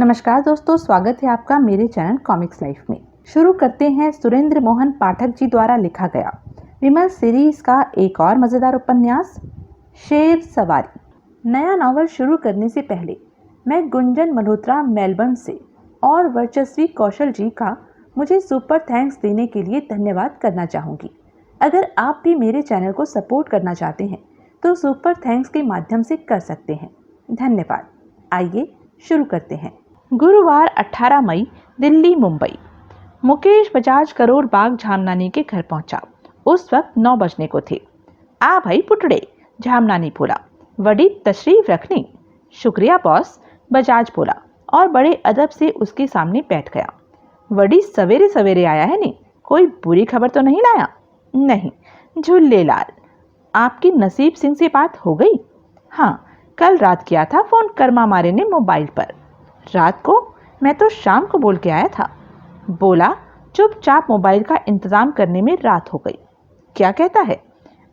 नमस्कार दोस्तों, स्वागत है आपका मेरे चैनल कॉमिक्स लाइफ में। शुरू करते हैं सुरेंद्र मोहन पाठक जी द्वारा लिखा गया विमल सीरीज का एक और मज़ेदार उपन्यास शेर सवारी। नया नावल शुरू करने से पहले मैं गुंजन मल्होत्रा मेलबर्न से और वर्चस्वी कौशल जी का मुझे सुपर थैंक्स देने के लिए धन्यवाद करना चाहूँगी। अगर आप भी मेरे चैनल को सपोर्ट करना चाहते हैं तो सुपर थैंक्स के माध्यम से कर सकते हैं। धन्यवाद। आइए शुरू करते हैं। गुरुवार 18 मई दिल्ली मुंबई। मुकेश बजाज करोड़ बाग झामनानी के घर पहुंचा। उस वक्त 9 बजने को थे। आ भाई पुटड़े, झामनानी बोला। बड़ी तशरीफ रखनी। शुक्रिया बॉस, बजाज बोला और बड़े अदब से उसके सामने बैठ गया। बड़ी सवेरे सवेरे आया है नी, कोई बुरी खबर तो नहीं लाया? नहीं। झुल्ले लाल, आपकी नसीब सिंह से बात हो गई? हाँ, कल रात किया था फोन कर्मा मारे ने मोबाइल पर। रात को? मैं तो शाम को बोल के आया था। बोला चुपचाप मोबाइल का इंतजाम करने में रात हो गई। क्या कहता है?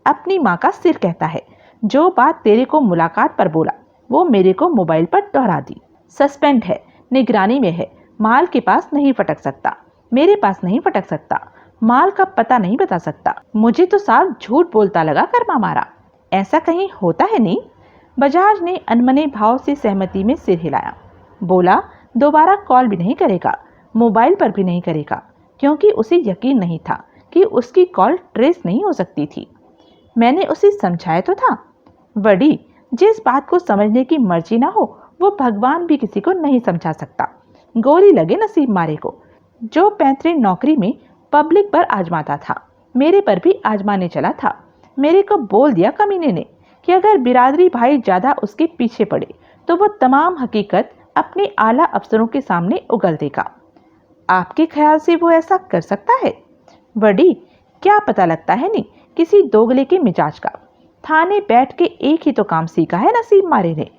अपनी माँ का सिर कहता है। जो बात तेरे को मुलाकात पर बोला वो मेरे को मोबाइल पर दोहरा दी। सस्पेंड है, निगरानी में है, माल के पास नहीं फटक सकता, मेरे पास नहीं फटक सकता, माल का पता नहीं बता सकता। मुझे तो साफ झूठ बोलता लगा कर्मा मारा। ऐसा कहीं होता है नहीं? बजाज ने अनमने भाव से सहमति में सिर हिलाया। बोला दोबारा कॉल भी नहीं करेगा, मोबाइल पर भी नहीं करेगा, क्योंकि उसे यकीन नहीं था कि उसकी कॉल ट्रेस नहीं हो सकती थी। मैंने उसे समझाया तो था। बड़ी, जिस बात को समझने की मर्जी ना हो वो भगवान भी किसी को नहीं समझा सकता। गोली लगे नसीब मारे को। जो 35 नौकरी में पब्लिक पर आजमाता था, मेरे पर भी आजमाने चला था। मेरे को बोल दिया कमीने ने कि अगर बिरादरी भाई ज्यादा उसके पीछे पड़े तो वो तमाम हकीकत अपने आला अफसरों के सामने उगल देगा। आपके ख्याल से वो ऐसा कर सकता है? बड़ी, क्या पता लगता है नहीं किसी दोगले के मिजाज का। थाने बैठ के एक ही तो काम सीखा है नसीब मारे ने।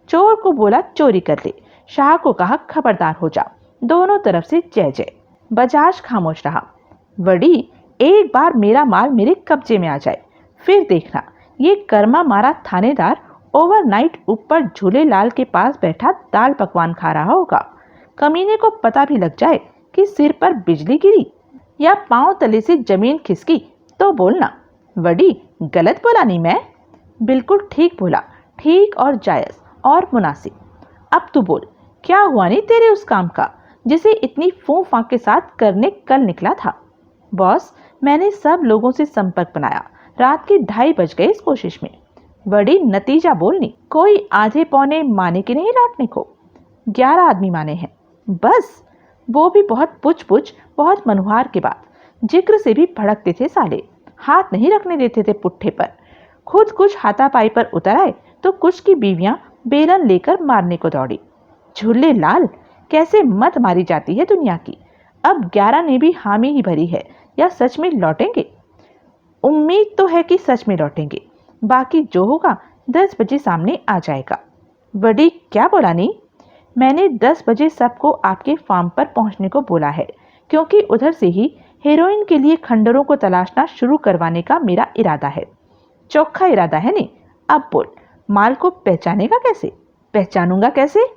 चोर को बोला चोरी कर ले, शाह को कहा खबरदार हो जा। दोनों तरफ से जय जय। बजाज खामोश रहा। बड़ी, एक बार मेरा माल मेरे कब्जे में आ जाए फिर देखना, ये कर्मा मारा थानेदार ओवरनाइट ऊपर झूले लाल के पास बैठा दाल पकवान खा रहा होगा। कमीने को पता भी लग जाए कि सिर पर बिजली गिरी या पांव तले से जमीन खिसकी तो बोलना। बड़ी, गलत बोला नहीं मैं? बिल्कुल ठीक बोला, ठीक और जायज और मुनासिब। अब तू बोल, क्या हुआ नहीं तेरे उस काम का जिसे इतनी फूं फांक के साथ करने कल निकला था? बॉस, मैंने सब लोगों से संपर्क बनाया, रात के 2:30 बज गए इस कोशिश में। बड़ी, नतीजा बोलनी, कोई आधे पौने माने के नहीं लौटने को। 11 आदमी माने हैं बस, वो भी बहुत पुछ पुछ, बहुत मनुहार के बाद। जिक्र से भी भड़कते थे साले, हाथ नहीं रखने देते थे पुट्ठे पर। खुद कुछ हाथापाई पर उतर आए तो कुछ की बीवियां बेलन लेकर मारने को दौड़ी। झूले लाल, कैसे मत मारी जाती है दुनिया की। अब 11 ने भी हामी ही भरी है या सच में लौटेंगे? उम्मीद तो है कि सच में लौटेंगे, बाकी जो होगा 10 बजे सामने आ जाएगा। बड़ी, क्या बोला नहीं? मैंने 10 बजे सबको आपके फार्म पर पहुंचने को बोला है, क्योंकि उधर से ही हेरोइन के लिए खंडरों को तलाशना शुरू करवाने का मेरा इरादा है। चोखा इरादा है नहीं? अब बोल, माल को पहचानेगा कैसे? पहचानूंगा कैसे?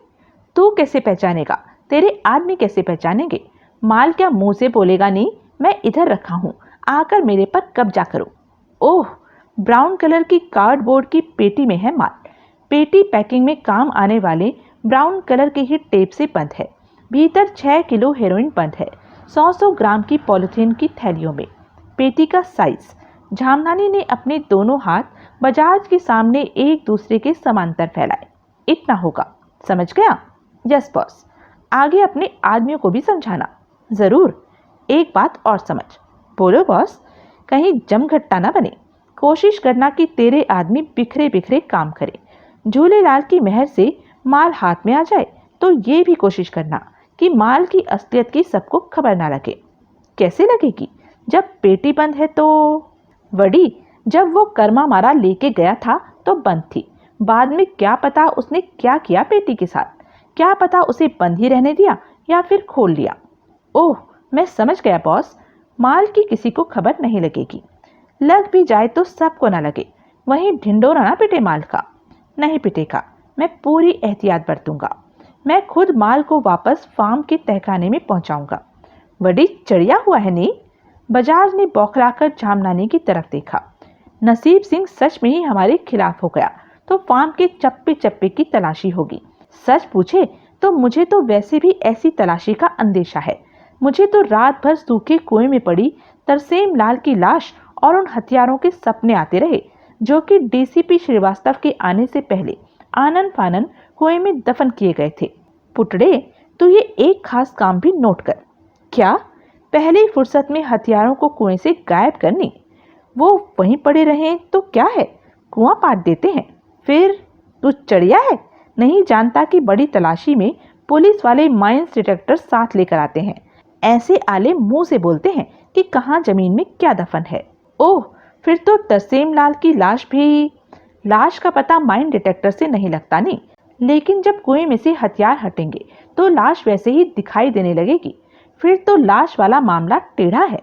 तू कैसे पहचानेगा? तेरे आदमी कैसे पहचानेंगे? माल क्या मुंह से बोलेगा नहीं मैं इधर रखा हूं, आकर मेरे पर कब्जा करो? ओह, ब्राउन कलर की कार्डबोर्ड की पेटी में है माल। पेटी पैकिंग में काम आने वाले ब्राउन कलर के ही टेप से बंद है। भीतर 6 किलो हेरोइन बंद है, 100 ग्राम की पॉलिथीन की थैलियों में। पेटी का साइज। झामनानी ने अपने दोनों हाथ बजाज के सामने एक दूसरे के समांतर फैलाए। इतना होगा, समझ गया? Yes boss. आगे अपने आदमियों को भी समझाना। जरूर। एक बात और समझ। बोलो बॉस। कहीं जमघट्टा ना बने। कोशिश करना कि तेरे आदमी बिखरे बिखरे काम करें। झूलेलाल की मेहर से माल हाथ में आ जाए तो ये भी कोशिश करना कि माल की असलियत की सबको खबर ना लगे। कैसे लगेगी? जब पेटी बंद है तो? बड़ी, जब वो कर्मा मारा लेके गया था तो बंद थी। बाद में क्या पता उसने क्या किया पेटी के साथ। क्या पता उसे बंद ही रहने दिया या फिर खोल लिया। ओह, मैं समझ गया बॉस। माल की किसी को खबर नहीं लगेगी। लग भी जाए तो सबको ना लगे, वहीं ढिंडोरा ना पिटे माल का। नहीं पिटेगा, मैं पूरी एहतियात बरतूंगा। मैं खुद माल को वापस फार्म के तहखाने में पहुंचाऊंगा। बड़ी चढ़िया हुआ है नी। बजाज ने बौखलाकर झामनानी की तरफ देखा। नसीब सिंह सच में ही हमारे खिलाफ हो गया तो फार्म के चप्पे चप्पे की तलाशी होगी। सच पूछे तो मुझे तो वैसे भी ऐसी तलाशी का अंदेशा है। मुझे तो रात भर सूखे कुएं में पड़ी तरसेम लाल की लाश और उन हथियारों के सपने आते रहे जो कि डीसीपी श्रीवास्तव के आने से पहले आनन फानन कुएं में दफन किए गए थे। पुटड़े, तो ये एक खास काम भी नोट कर। क्या? पहले ही फुर्सत में हथियारों को कुएं से गायब करनी। वो वहीं पड़े रहें तो क्या है, कुआं पाट देते हैं। फिर तू चढ़िया है, नहीं जानता कि बड़ी तलाशी में पुलिस वाले माइंस डिटेक्टर साथ लेकर आते हैं। ऐसे आले मुंह से बोलते हैं कि कहाँ जमीन में क्या दफन है। ओह, फिर तो तरसेम लाल की लाश भी। लाश का पता माइन डिटेक्टर से नहीं लगता नहीं, लेकिन जब कुएं में से हथियार हटेंगे तो लाश वैसे ही दिखाई देने लगेगी। फिर तो लाश वाला मामला टेढ़ा है।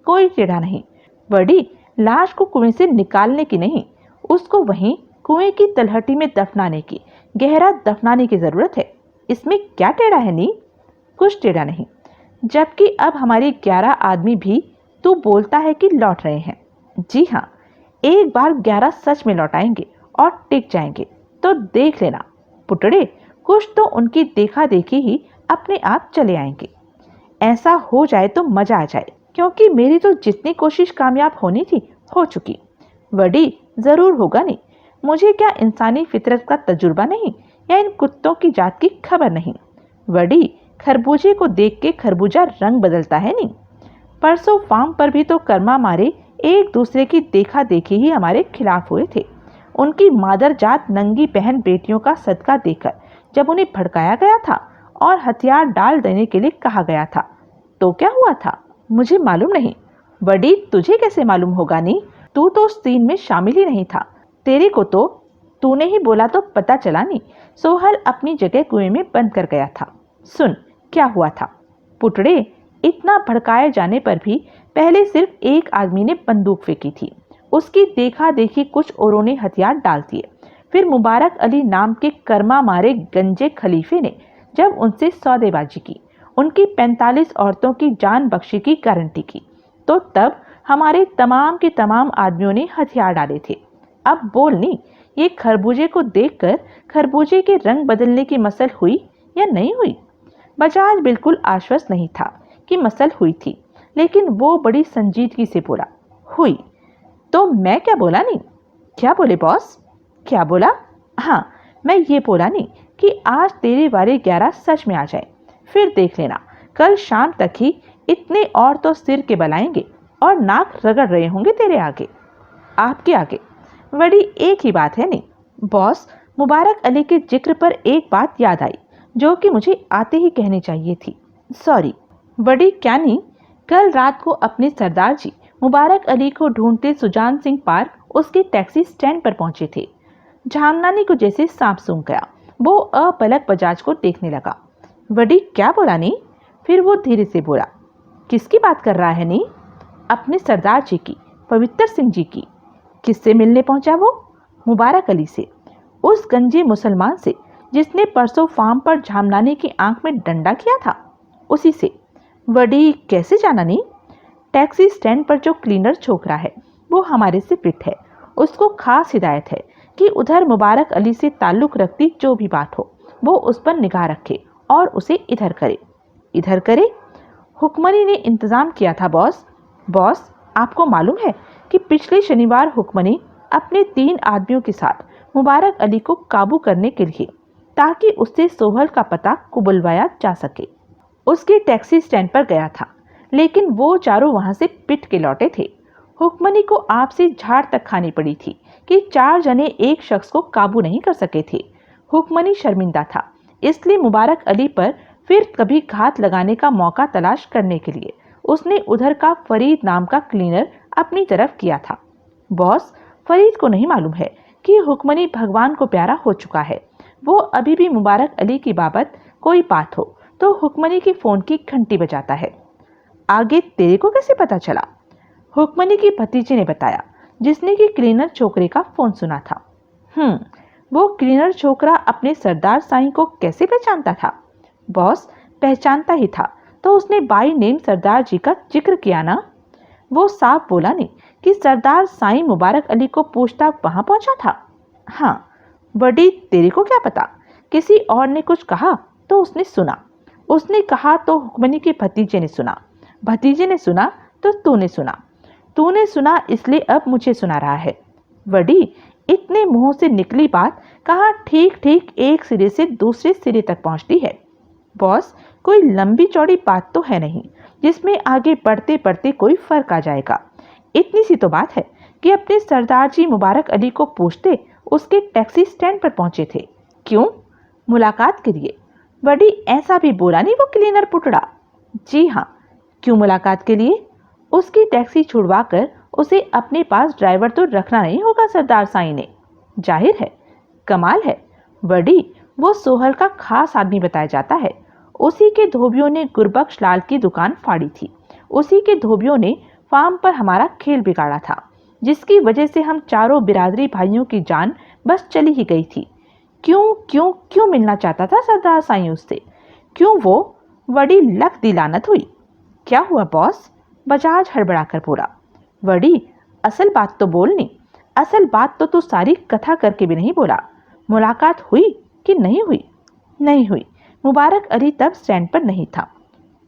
कोई टेढ़ा नहीं बड़ी, लाश को कुएं से निकालने की नहीं, उसको वहीं कुएं की तलहटी में दफनाने की, गहरा दफनाने की जरूरत है। इसमें क्या टेढ़ा है नी? कुछ टेढ़ा नहीं। जबकि अब हमारे 11 आदमी भी तू बोलता है कि लौट रहे हैं। जी हाँ, एक बार 11 सच में लौटाएंगे और टिक जाएंगे तो देख लेना पुटड़े, कुछ तो उनकी देखा देखी ही अपने आप चले आएंगे। ऐसा हो जाए तो मजा आ जाए, क्योंकि मेरी तो जितनी कोशिश कामयाब होनी थी हो चुकी। वडी जरूर होगा नहीं। मुझे क्या इंसानी फितरत का तजुर्बा नहीं या इन कुत्तों की जात की खबर नहीं। वडी, खरबूजे को देख के खरबूजा रंग बदलता है नहीं। परसों फार्म पर भी तो कर्मा मारे एक दूसरे की देखा देखी ही हमारे खिलाफ हुए थे। उनकी मादर जात नंगी बहन बेटियों का सदका देकर जब उन्हें भड़काया गया था और हथियार डाल देने के लिए कहा गया था तो क्या हुआ था मुझे मालूम नहीं। बड़ी, तुझे कैसे मालूम होगा नी? तू तो उस सीन में शामिल ही नहीं था। तेरे को तो तूने ही बोला तो पता चला नहीं। सोहल अपनी जगह कुएं में बंद कर गया था। सुन क्या हुआ था। पुटड़े, इतना भड़काए जाने पर भी पहले सिर्फ एक आदमी ने बंदूक फेंकी थी। उसकी देखा देखी कुछ औरों ने हथियार डाल दिए। फिर मुबारक अली नाम के कर्मा मारे गंजे खलीफे ने जब उनसे सौदेबाजी की, उनकी 45 औरतों की जान बख्शी की गारंटी की, तो तब हमारे तमाम के तमाम आदमियों ने हथियार डाले थे। अब बोल नी, ये खरबूजे को देखकर खरबूजे के रंग बदलने की मसल हुई या नहीं हुई? बजाज बिल्कुल आश्वस्त नहीं था कि मसल हुई थी, लेकिन वो बड़ी संजीदगी से बोला, हुई। तो मैं क्या बोला नहीं? क्या बोले बॉस? क्या बोला? हाँ, मैं ये बोला नहीं कि आज तेरे वाले 11 सच में आ जाए। फिर देख लेना, कल शाम तक ही इतने और तो सिर के बलाएंगे और नाक रगड़ रहे होंगे तेरे आगे, आपके आगे। बड़ी एक ही बात है नहीं बॉस। मुबारक अली के जिक्र पर एक बात याद आई जो कि मुझे आते ही कहनी चाहिए थी। सॉरी। बड़ी क्या नहीं, कल रात को अपने सरदार जी मुबारक अली को ढूंढते सुजान सिंह पार्क उसके टैक्सी स्टैंड पर पहुंचे थे। झामनानी को जैसे सांप सूंघ गया। वो अपलक बजाज को देखने लगा। वडी क्या बोला नी? फिर वो धीरे से बोला, किसकी बात कर रहा है नी? अपने सरदार जी की, पवित्र सिंह जी की। किससे मिलने पहुंचा वो? मुबारक अली से, उस गंजे मुसलमान से जिसने परसों फार्म पर झामनानी की आंख में डंडा किया था, उसी से। वडी कैसे जाना नी? टैक्सी स्टैंड पर जो क्लीनर छोकरा है वो हमारे से फिट है। उसको खास हिदायत है कि उधर मुबारक अली से ताल्लुक रखती जो भी बात हो वो उस पर निगाह रखे और उसे इधर करे। इधर करे? हुक्मनी ने इंतजाम किया था बॉस। बॉस, आपको मालूम है कि पिछले शनिवार हुक्मनी अपने 3 आदमियों के साथ मुबारक अली को काबू करने के लिए, ताकि उससे सोहल का पता कुबुलवाया जा सके, उसके टैक्सी स्टैंड पर गया था। लेकिन वो चारों वहां से पिट के लौटे थे। हुक्मनी को आपसे झाड़ तक खानी पड़ी थी कि 4 जने एक शख्स को काबू नहीं कर सके थे। हुक्मनी शर्मिंदा था, इसलिए मुबारक अली पर फिर कभी घात लगाने का मौका तलाश करने के लिए उसने उधर का फरीद नाम का क्लीनर अपनी तरफ किया था। बॉस, फरीद को नहीं मालूम है कि हुक्मनी भगवान को प्यारा हो चुका है। वो अभी भी मुबारक अली की बाबत कोई बात हो तो हुक्मनी की फोन की घंटी बजाता है। आगे तेरे को कैसे पता चला? हुक्मनी की भतीजे ने बताया, जिसने कि क्लीनर छोकरे का फोन सुना था। वो क्लीनर छोकरा अपने सरदार साईं को कैसे पहचानता था? बॉस, पहचानता ही था तो उसने बाई नेम सरदार जी का जिक्र किया ना। वो साफ बोला नहीं कि सरदार साईं मुबारक अली को पूछता वहां पहुंचा था। हाँ, बड़ी तेरे को क्या पता? किसी और ने कुछ कहा तो उसने सुना, उसने कहा तो हुक्मनी के भतीजे ने सुना, भतीजे ने सुना तो तूने सुना इसलिए अब मुझे सुना रहा है। बड़ी, इतने मुंह से निकली बात कहाँ ठीक ठीक एक सिरे से दूसरे सिरे तक पहुंचती है। बॉस, कोई लंबी चौड़ी बात तो है नहीं जिसमें आगे बढ़ते बढ़ते कोई फर्क आ जाएगा। इतनी सी तो बात है कि अपने सरदार जी मुबारक अली को पूछते उसके टैक्सी स्टैंड पर पहुंचे थे। क्यों? मुलाकात के लिए। बड़ी, ऐसा भी बोला नहीं वो क्लीनर पुटड़ा। जी हाँ, क्यों मुलाकात के लिए? उसकी टैक्सी छुड़वा कर उसे अपने पास ड्राइवर तो रखना नहीं होगा सरदार साईं ने। जाहिर है। कमाल है बड़ी, वो सोहल का खास आदमी बताया जाता है। उसी के धोबियों ने गुरबख्श लाल की दुकान फाड़ी थी। उसी के धोबियों ने फार्म पर हमारा खेल बिगाड़ा था, जिसकी वजह से हम चारों बिरादरी भाइयों की जान बस चली ही गई थी। क्यों क्यों क्यों मिलना चाहता था सरदार साईं उससे? क्यों? वो बड़ी लख दी लानत हुई। क्या हुआ बॉस? बजाज हड़बड़ाकर बोला। बड़ी, असल बात तो बोलनी। असल बात तो तू सारी कथा करके भी नहीं बोला। मुलाकात हुई कि नहीं हुई? नहीं हुई। मुबारक अली तब स्टैंड पर नहीं था।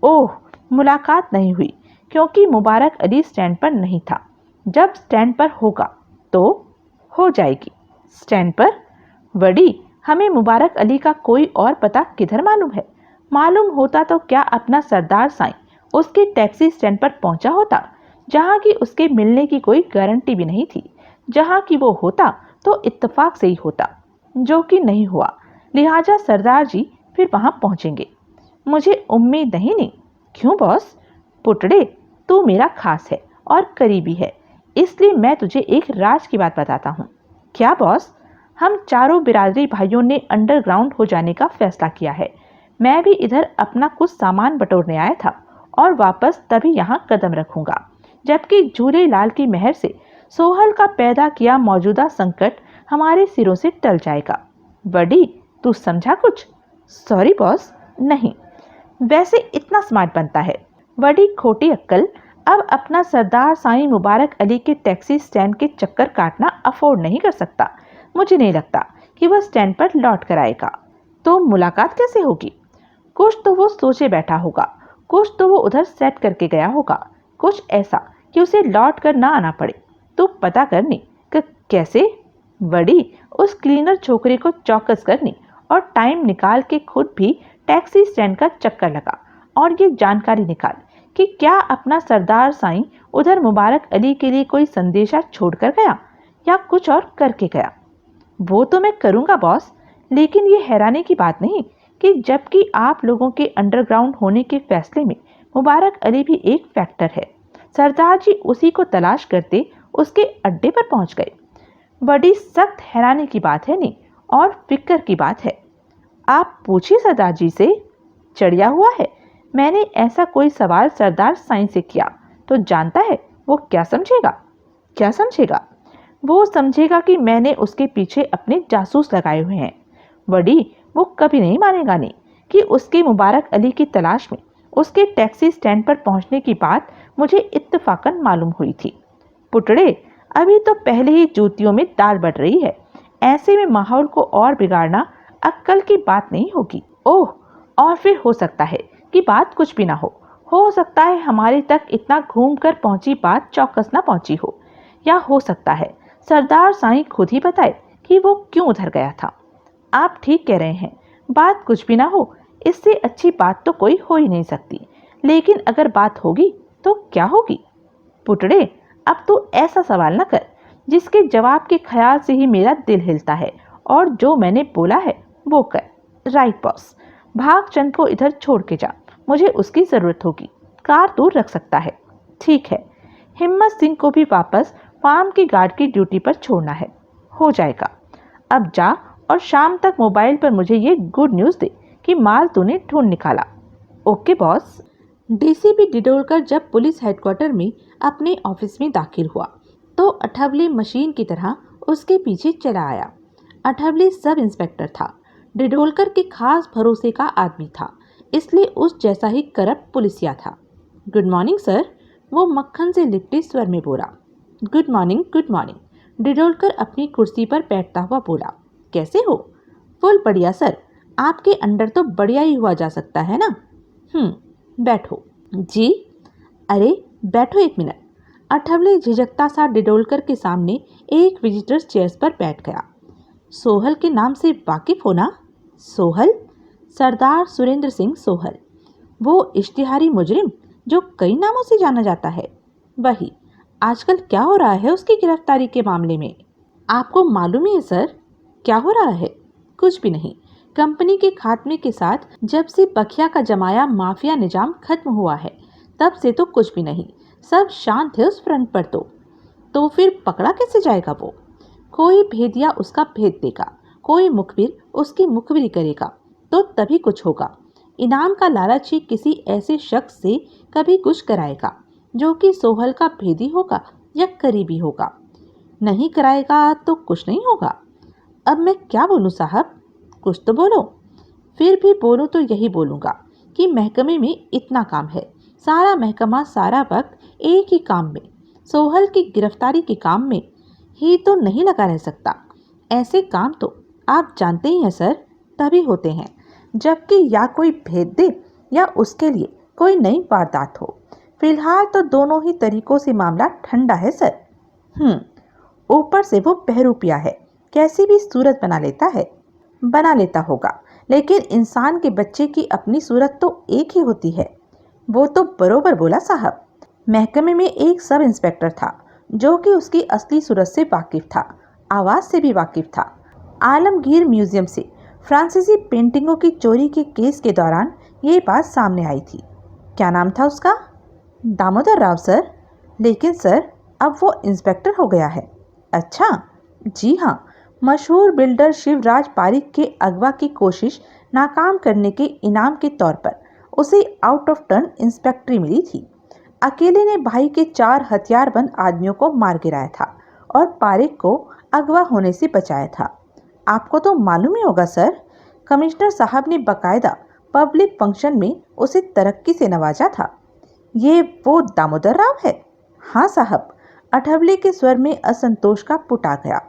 ओह, मुलाकात नहीं हुई क्योंकि मुबारक अली स्टैंड पर नहीं था। जब स्टैंड पर होगा तो हो जाएगी। स्टैंड पर? बड़ी, हमें मुबारक अली का कोई और पता किधर मालूम है? मालूम होता तो क्या अपना सरदार साईं उसके टैक्सी स्टैंड पर पहुंचा होता, जहां की उसके मिलने की कोई गारंटी भी नहीं थी। जहां की वो होता तो इत्तेफाक से ही होता, जो कि नहीं हुआ। लिहाजा सरदार जी फिर वहां पहुंचेंगे। मुझे उम्मीद नहीं। क्यों बॉस? पुटड़े, तू मेरा खास है और करीबी है, इसलिए मैं तुझे एक राज की बात बताता हूँ। क्या बॉस? हम चारों बिरादरी भाइयों ने अंडरग्राउंड हो जाने का फैसला किया है। मैं भी इधर अपना कुछ सामान बटोरने आया था और वापस तभी यहाँ कदम रखूंगा, जबकि झूले लाल की मेहर से सोहल का पैदा किया मौजूदा संकट हमारे सिरों से टल जाएगा। बड़ी, तू समझा कुछ? सॉरी बॉस, नहीं। वैसे इतना स्मार्ट बनता है। बड़ी खोटी अक्ल। अब अपना सरदार साईं मुबारक अली के टैक्सी स्टैंड के चक्कर काटना अफोर्ड नहीं कर सकता। मुझे नहीं लगता कि वह स्टैंड पर लौट कर आएगा। तो मुलाकात कैसे होगी? कुछ तो वो सोचे बैठा होगा, कुछ तो वो उधर सेट करके गया होगा, कुछ ऐसा कि उसे लौट कर ना आना पड़े। तो पता करनी कि कैसे? बड़ी, उस क्लीनर छोकरे को चौकस करनी और टाइम निकाल के खुद भी टैक्सी स्टैंड का चक्कर लगा और ये जानकारी निकाल कि क्या अपना सरदार साईं उधर मुबारक अली के लिए कोई संदेशा छोड़कर गया या कुछ और करके गया। वो तो मैं करूंगा बॉस, लेकिन ये हैरानी की बात नहीं कि जबकि आप लोगों के अंडरग्राउंड होने के फैसले में मुबारक अली भी एक फैक्टर है, सरदार जी उसी को तलाश करते उसके अड्डे पर पहुंच गए। बड़ी सख्त हैरानी की बात है नहीं और फिक्र की बात है। आप पूछिए सरदार जी से। चढ़िया हुआ है। मैंने ऐसा कोई सवाल सरदार साईं से किया तो जानता है वो क्या समझेगा? क्या समझेगा? वो समझेगा कि मैंने उसके पीछे अपने जासूस लगाए हुए हैं। बड़ी, वो कभी नहीं मानेगा नहीं कि उसके मुबारक अली की तलाश में उसके टैक्सी स्टैंड पर पहुंचने की बात मुझे इत्तेफाकन मालूम हुई थी। पुटड़े, अभी तो पहले ही जूतियों में दाल बढ़ रही है। ऐसे में माहौल को और बिगाड़ना अक्ल की बात नहीं होगी। ओह, और फिर हो सकता है कि बात कुछ भी ना हो सकता है हमारे तक इतना घूम कर पहुंची बात चौकस ना पहुंची हो, या हो सकता है सरदार साईं खुद ही बताए कि वो क्यों उधर गया था। आप ठीक कह रहे हैं, बात कुछ भी ना हो, इससे अच्छी बात तो कोई हो ही नहीं सकती। लेकिन अगर बात होगी तो क्या होगी? पुटड़े, अब तो ऐसा सवाल न कर जिसके जवाब के ख्याल से ही मेरा दिल हिलता है, और जो मैंने बोला है वो कर। राइट बॉस, भागचंद को इधर छोड़ के जा, मुझे उसकी जरूरत होगी। कार दूर रख सकता है। ठीक है। हिम्मत सिंह को भी वापस फार्म की गार्ड की ड्यूटी पर छोड़ना है। हो जाएगा। अब जा और शाम तक मोबाइल पर मुझे ये गुड न्यूज़ दे कि माल तूने ढूंढ निकाला। Okay boss. डीसीपी डिडोलकर जब पुलिस हेडक्वार्टर में अपने ऑफिस में दाखिल हुआ तो अठवले मशीन की तरह उसके पीछे चला आया। अठवले सब इंस्पेक्टर था, डिडोलकर के खास भरोसे का आदमी था, इसलिए उस जैसा ही करप्ट पुलिसिया था। गुड मॉर्निंग सर, वो मक्खन से लिपटे स्वर में बोला। Good morning, good morning, Didolkar अपनी कुर्सी पर बैठता हुआ बोला। कैसे हो? फुल बढ़िया सर, आपके अंडर तो बढ़िया ही हुआ जा सकता है ना। बैठो। जी? अरे बैठो 1 मिनट। अठवले झिझकता सा डिडोलकर के सामने एक विजिटर्स चेयर्स पर बैठ गया। सोहल के नाम से वाकिफ हो ना? सोहल? सरदार सुरेंद्र सिंह सोहल, वो इश्तिहारी मुजरिम जो कई नामों से जाना जाता है। वही। आजकल क्या हो रहा है उसकी गिरफ्तारी के मामले में? आपको मालूम ही है सर। क्या हो रहा है? कुछ भी नहीं। कंपनी के खात्मे के साथ जब से बखिया का जमाया माफिया निजाम खत्म हुआ है, तब से तो कुछ भी नहीं। सब शांत है उस फ्रंट पर। तो फिर पकड़ा कैसे जाएगा वो? कोई भेदिया उसका भेद देगा, कोई मुखबिर उसकी मुखबिरी करेगा, तो तभी कुछ होगा। इनाम का लालची किसी ऐसे शख्स से कभी कुछ कराएगा जो कि सोहल का भेदी होगा या करीबी होगा। नहीं कराएगा तो कुछ नहीं होगा। अब मैं क्या बोलूं साहब? कुछ तो बोलो। फिर भी बोलूं तो यही बोलूंगा कि महकमे में इतना काम है, सारा महकमा सारा वक्त एक ही काम में, सोहल की गिरफ्तारी के काम में ही तो नहीं लगा रह सकता। ऐसे काम तो आप जानते ही हैं सर, तभी होते हैं जबकि या कोई भेद दे या उसके लिए कोई नई वारदात हो। फिलहाल तो दोनों ही तरीकों से मामला ठंडा है सर। ऊपर से वो बहरूपिया है, कैसी भी सूरत बना लेता है। बना लेता होगा, लेकिन इंसान के बच्चे की अपनी सूरत तो एक ही होती है। वो तो बरोबर बोला साहब। महकमे में एक सब इंस्पेक्टर था जो कि उसकी असली सूरत से वाकिफ था, आवाज़ से भी वाकिफ था। आलमगीर म्यूजियम से फ्रांसीसी पेंटिंगों की चोरी के केस के दौरान ये बात सामने आई थी। क्या नाम था उसका? दामोदर राव सर। लेकिन सर अब वो इंस्पेक्टर हो गया है। अच्छा? जी हाँ, मशहूर बिल्डर शिवराज पारिक के अगवा की कोशिश नाकाम करने के इनाम के तौर पर उसे आउट ऑफ टर्न इंस्पेक्टरी मिली थी। अकेले ने भाई के 4 हथियारबंद आदमियों को मार गिराया था और पारिक को अगवा होने से बचाया था। आपको तो मालूम ही होगा सर, कमिश्नर साहब ने बकायदा पब्लिक फंक्शन में उसे तरक्की से नवाजा था। ये वो दामोदर राव है? हाँ साहब। अठवले के स्वर में असंतोष का पुट आ गया।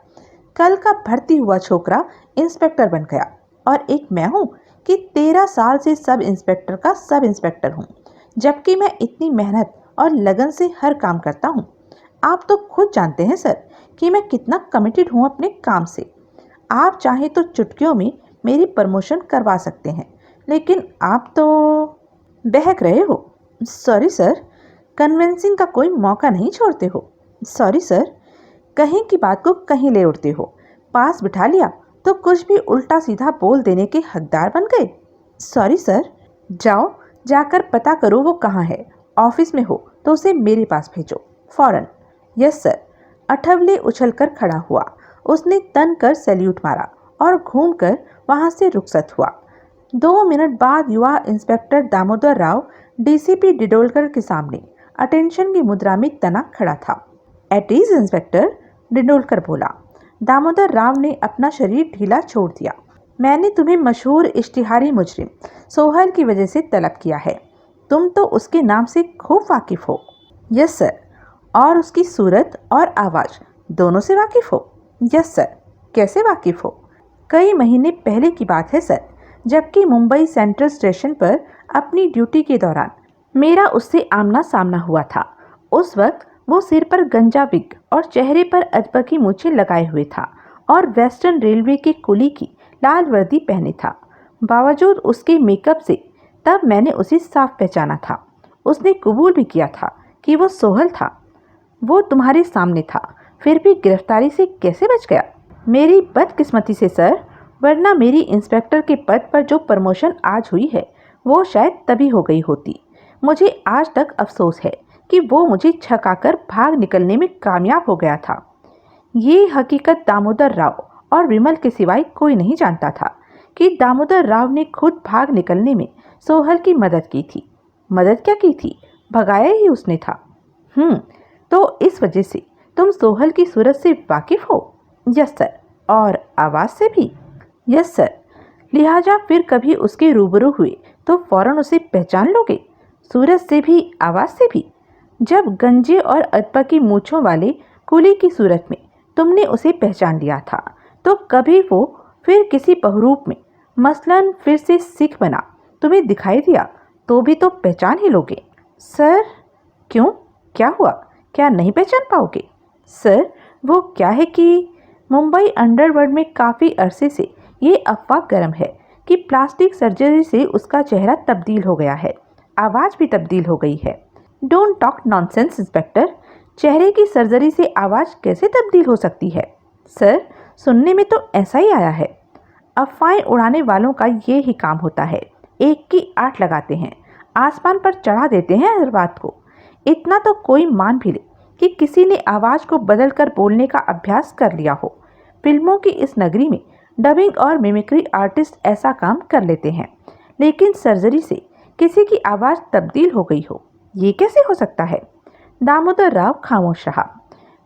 कल का भर्ती हुआ छोकरा इंस्पेक्टर बन गया और एक मैं हूँ कि 13 साल से सब इंस्पेक्टर का सब इंस्पेक्टर हूँ, जबकि मैं इतनी मेहनत और लगन से हर काम करता हूँ। आप तो खुद जानते हैं सर कि मैं कितना कमिटेड हूँ अपने काम से। आप चाहें तो चुटकियों में मेरी प्रमोशन करवा सकते हैं, लेकिन आप तो बहक रहे हो। सॉरी सर, कन्विंसिंग का कोई मौका नहीं छोड़ते हो। सॉरी सर, कहीं की बात को कहीं ले उड़ते हो। पास बिठा लिया तो कुछ भी उल्टा सीधा बोल देने के हकदार बन गए। Sorry sir. जाओ, जाकर पता करो वो कहाँ है। ऑफिस में हो तो उसे मेरे पास भेजो फौरन। Yes sir. अठवले उछलकर खड़ा हुआ। उसने तन कर सैल्यूट मारा और घूमकर वहां से रुखसत हुआ। 2 मिनट बाद युवा इंस्पेक्टर दामोदर राव डीसीपी डिडोलकर के सामने अटेंशन की मुद्रा में तना खड़ा था। एट इज इंस्पेक्टर, डिडोलकर बोला। दामोदर राव ने अपना शरीर ढीला छोड़ दिया। मैंने तुम्हें मशहूर इश्तिहारी मुजरिम सोहल की वजह से तलब किया है। तुम तो उसके नाम से खूब वाकिफ हो। Yes sir. और उसकी सूरत और आवाज़ दोनों से वाकिफ हो। Yes sir. कैसे वाकिफ हो? कई महीने पहले की बात है सर, जबकि मुंबई सेंट्रल स्टेशन पर अपनी ड्यूटी के दौरान मेरा उससे आमना सामना हुआ था। उस वक्त वो सिर पर गंजा विग और चेहरे पर अजबकी मूछें लगाए हुए था और वेस्टर्न रेलवे के कुली की लाल वर्दी पहने था। बावजूद उसके मेकअप से तब मैंने उसे साफ पहचाना था। उसने कबूल भी किया था कि वो सोहल था। वो तुम्हारे सामने था, फिर भी गिरफ्तारी से कैसे बच गया? मेरी बदकिस्मती से सर, वरना मेरी इंस्पेक्टर के पद पर जो प्रमोशन आज हुई है वो शायद तभी हो गई होती। मुझे आज तक अफसोस है कि वो मुझे छकाकर भाग निकलने में कामयाब हो गया था। ये हकीकत दामोदर राव और विमल के सिवाय कोई नहीं जानता था कि दामोदर राव ने खुद भाग निकलने में सोहल की मदद की थी। मदद क्या की थी? भगाया ही उसने था। तो इस वजह से तुम सोहल की सूरत से वाकिफ हो? Yes sir. और आवाज़ से भी? Yes sir. लिहाजा फिर कभी उसके रूबरू हुए तो फौरन उसे पहचान लोगे? सूरज से भी, आवाज़ से भी? जब गंजे और अधपकी मूछों वाले कूली की सूरत में तुमने उसे पहचान लिया था, तो कभी वो फिर किसी बहुरूप में, मसलन फिर से सिख बना, तुम्हें दिखाई दिया तो भी तो पहचान ही लोगे। सर। क्यों, क्या हुआ, क्या नहीं पहचान पाओगे? सर, वो क्या है कि मुंबई अंडरवर्ल्ड में काफ़ी अरसे से ये अफवाह गर्म है कि प्लास्टिक सर्जरी से उसका चेहरा तब्दील हो गया है, आवाज़ भी तब्दील हो गई है। Don't talk nonsense inspector. चेहरे की सर्जरी से आवाज़ कैसे तब्दील हो सकती है? सर, सुनने में तो ऐसा ही आया है। अफवाहें उड़ाने वालों का ये ही काम होता है, एक की 8 लगाते हैं, आसमान पर चढ़ा देते हैं हर बात को। इतना तो कोई मान भी ले कि किसी ने आवाज़ को बदल कर बोलने का अभ्यास कर लिया हो। फिल्मों की इस नगरी में डबिंग और मिमिक्री आर्टिस्ट ऐसा काम कर लेते हैं, लेकिन सर्जरी से किसी की आवाज़ तब्दील हो गई हो, ये कैसे हो सकता है? दामोदर राव खामोश रहा।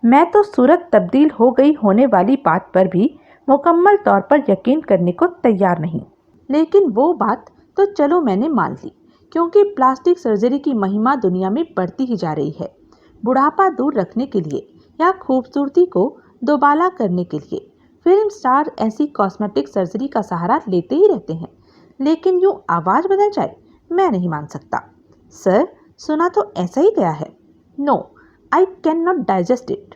मैं तो सूरत तब्दील हो गई होने वाली बात पर भी मुकम्मल तौर पर यकीन करने को तैयार नहीं, लेकिन वो बात तो चलो मैंने मान ली, क्योंकि प्लास्टिक सर्जरी की महिमा दुनिया में बढ़ती ही जा रही है। बुढ़ापा दूर रखने के लिए या खूबसूरती को दोबाला करने के लिए फिल्म स्टार ऐसी कॉस्मेटिक सर्जरी का सहारा लेते ही रहते हैं, लेकिन यूँ आवाज़ बदल जाए, मैं नहीं मान सकता। सर, सुना तो ऐसा ही गया है। No, I can not digest it.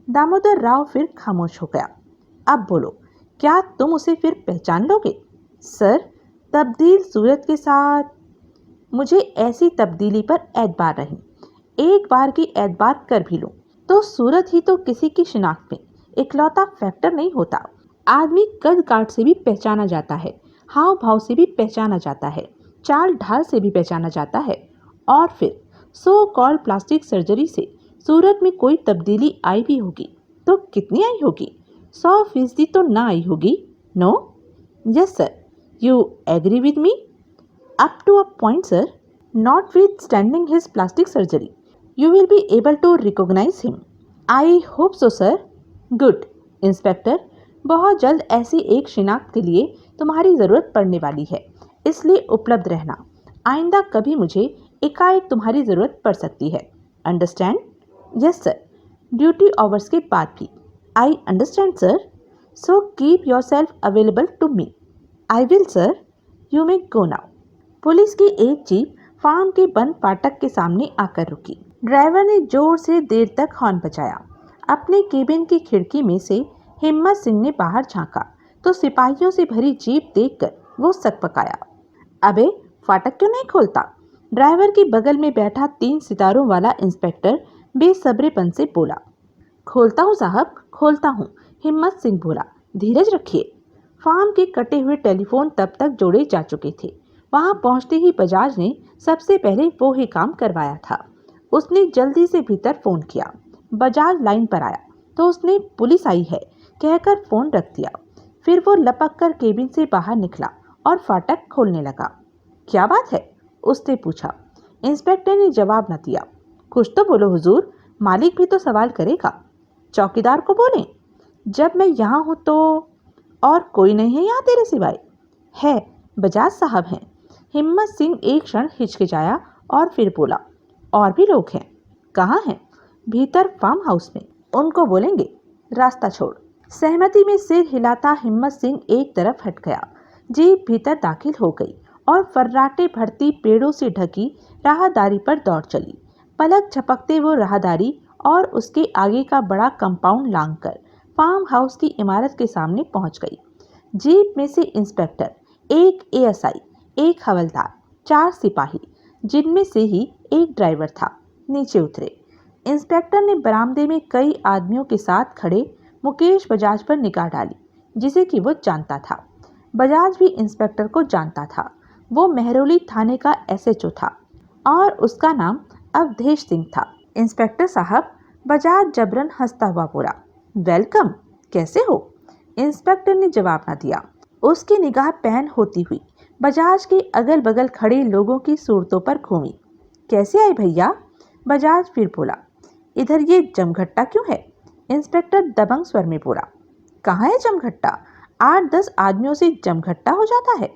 Damodar Rao फिर खामोश हो गया। अब बोलो, क्या तुम उसे फिर पहचान लोगे? सर, तब्दील सूरत के साथ मुझे ऐसी तब्दीली पर एतबार नहीं। एक बार की एतबार कर भी लूं तो सूरत ही तो किसी की शिनाख्त में इकलौता फैक्टर नहीं होता। आदमी कद काठ से भी पहचाना जाता है, हाव भाव से भी पहचाना जाता है, चाल ढाल से भी पहचाना जाता है। और फिर सो कॉल्ड प्लास्टिक सर्जरी से सूरत में कोई तब्दीली आई भी होगी तो कितनी आई होगी? 100% तो ना आई होगी। No? Yes sir, you agree with me? Up to a point, sir. Notwithstanding his plastic surgery, you will be able to recognize him. I hope so, sir. Good, inspector. बहुत जल्द ऐसी एक शिनाख्त के लिए तुम्हारी ज़रूरत पड़ने वाली है, इसलिए उपलब्ध रहना। आइंदा कभी मुझे एकाएक तुम्हारी ज़रूरत पड़ सकती है। Understand? Yes sir. Duty hours के बाद भी। I understand sir. So keep yourself available to me. I will sir. You may go now. Police की एक जीप फार्म के बंद फाटक के सामने आकर रुकी। ड्राइवर ने जोर से देर तक हॉर्न बजाया। अपने केबिन की खिड़की में से हिम्मत सिंह ने बाहर झांका तो सिपाहियों से भरी जीप देखकर वो सकपकाया। अबे, फाटक क्यों नहीं खोलता? ड्राइवर के बगल में बैठा 3 सितारों वाला इंस्पेक्टर बेसब्रेपन से बोला। खोलता हूँ साहब, खोलता हूँ, हिम्मत सिंह बोला। धीरज रखिए। फार्म के कटे हुए टेलीफोन तब तक जोड़े जा चुके थे। वहां पहुंचते ही बजाज ने सबसे पहले वो ही काम करवाया था। उसने जल्दी से भीतर फोन किया। बजाज लाइन पर आया तो उसने पुलिस आई है कहकर फोन रख दिया। फिर वो लपक कर केबिन से बाहर निकला और फाटक खोलने लगा। क्या बात है? उसने पूछा। इंस्पेक्टर ने जवाब न दिया। कुछ तो बोलो हुजूर, मालिक भी तो सवाल करेगा। चौकीदार को बोलें? जब मैं यहाँ हूँ तो? और कोई नहीं है यहाँ तेरे सिवाय? है, बजाज साहब हैं। हिम्मत सिंह एक क्षण हिचकिचाया और फिर बोला। और भी लोग हैं? कहाँ हैं? भीतर फार्म हाउस में। उनको बोलेंगे, रास्ता छोड़। सहमति में सिर हिलाता हिम्मत सिंह एक तरफ हट गया। जीप भीतर दाखिल हो गई और फर्राटे भरती पेड़ों से ढकी राहदारी पर दौड़ चली। पलक झपकते वो राहदारी और उसके आगे का बड़ा कंपाउंड लांघकर फार्म हाउस की इमारत के सामने पहुंच गई। जीप में से इंस्पेक्टर, एक एएसआई, एक हवलदार, 4 सिपाही, जिनमें से ही एक ड्राइवर था, नीचे उतरे। इंस्पेक्टर ने बरामदे में कई आदमियों के साथ खड़े मुकेश बजाज पर निगाह डाली, जिसे कि वो जानता था। बजाज भी इंस्पेक्टर को जानता था। वो मेहरौली थाने का एसएचओ था और उसका नाम अवधेश सिंह था। इंस्पेक्टर साहब, बजाज जबरन हंसता हुआ बोला। वेलकम, कैसे हो? इंस्पेक्टर ने जवाब न दिया। उसकी निगाह पैन होती हुई बजाज के अगल बगल खड़े लोगों की सूरतों पर घूमी। कैसे आए भैया? बजाज फिर बोला। इधर ये जमघट्टा क्यों है? इंस्पेक्टर दबंग स्वर में बोला। कहाँ है जमघट्टा? 8-10 आदमियों से जमघट्टा हो जाता है?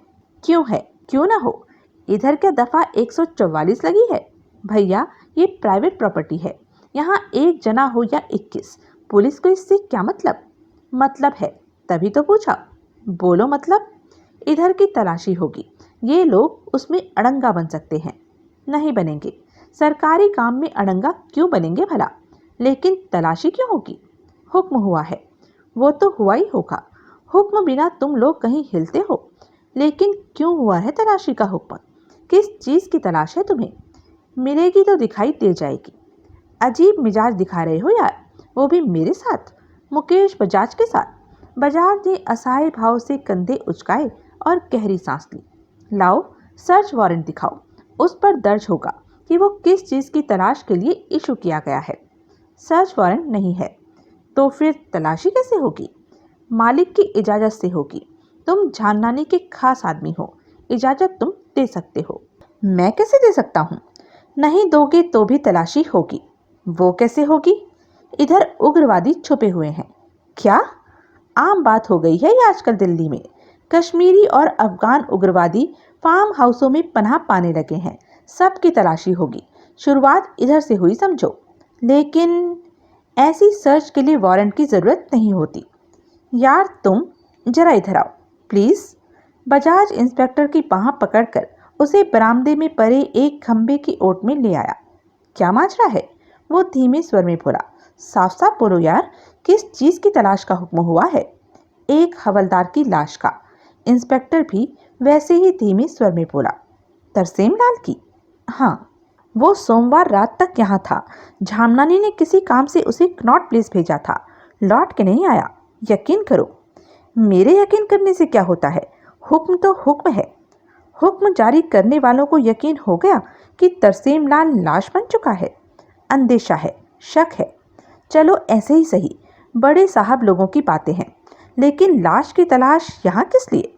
क्यों है? क्यों ना हो? इधर क्या दफा 144 लगी है? भैया, ये प्राइवेट प्रॉपर्टी है। यहाँ एक जना हो या 21, पुलिस को इससे क्या मतलब? मतलब है, तभी तो पूछा। बोलो मतलब। इधर की तलाशी होगी। ये लोग उसमें अड़ंगा बन सकते हैं। नहीं बनेंगे। सरकारी काम में अड़ंगा क्यों बनेंगे भला? लेकिन तलाशी क्यों होगी? हुक्म हुआ है। वो तो हुआ ही होगा। हुक्म बिना तुम लोग कहीं हिलते हो? लेकिन क्यों हुआ है तलाशी का हुक्म? किस चीज़ की तलाश है तुम्हें? मिलेगी तो दिखाई दे जाएगी। अजीब मिजाज दिखा रहे हो यार, वो भी मेरे साथ, मुकेश बजाज के साथ। बजाज ने असहाय भाव से कंधे उचकाए और गहरी सांस ली। लाओ, सर्च वारंट दिखाओ। उस पर दर्ज होगा कि वो किस चीज़ की तलाश के लिए इशू किया गया है। सर्च वारंट नहीं है तो फिर तलाशी कैसे होगी? मालिक की इजाज़त से होगी। तुम जाननानी के खास आदमी हो, इजाज़त तुम दे सकते हो। मैं कैसे दे सकता हूँ? नहीं दोगे तो भी तलाशी होगी। वो कैसे होगी? इधर उग्रवादी छुपे हुए हैं। क्या? आम बात हो गई है ये आजकल दिल्ली में। कश्मीरी और अफगान उग्रवादी फार्म हाउसों में पनाह पाने लगे हैं। सबकी तलाशी होगी। शुरुआत इधर से हुई समझो। लेकिन ऐसी सर्च के लिए वारंट की ज़रूरत नहीं होती। यार तुम जरा इधर आओ प्लीज़। बजाज इंस्पेक्टर की बाँह पकड़कर उसे बरामदे में पड़े एक खंबे की ओट में ले आया। क्या माजरा है? वो धीमे स्वर में बोला। साफ साफ बोलो यार, किस चीज़ की तलाश का हुक्म हुआ है? एक हवलदार की लाश का। इंस्पेक्टर भी वैसे ही धीमे स्वर में बोला। तरसेम लाल की? हाँ, वो सोमवार रात तक यहाँ था। झामनानी ने किसी काम से उसे कनॉट प्लेस भेजा था। लौट के नहीं आया। यकीन करो। मेरे यकीन करने से क्या होता है? हुक्म तो हुक्म है। हुक्म जारी करने वालों को यकीन हो गया कि तरसेम लाल लाश बन चुका है। अंदेशा है, शक है। चलो ऐसे ही सही, बड़े साहब लोगों की बातें हैं। लेकिन लाश की तलाश यहाँ किस लिए?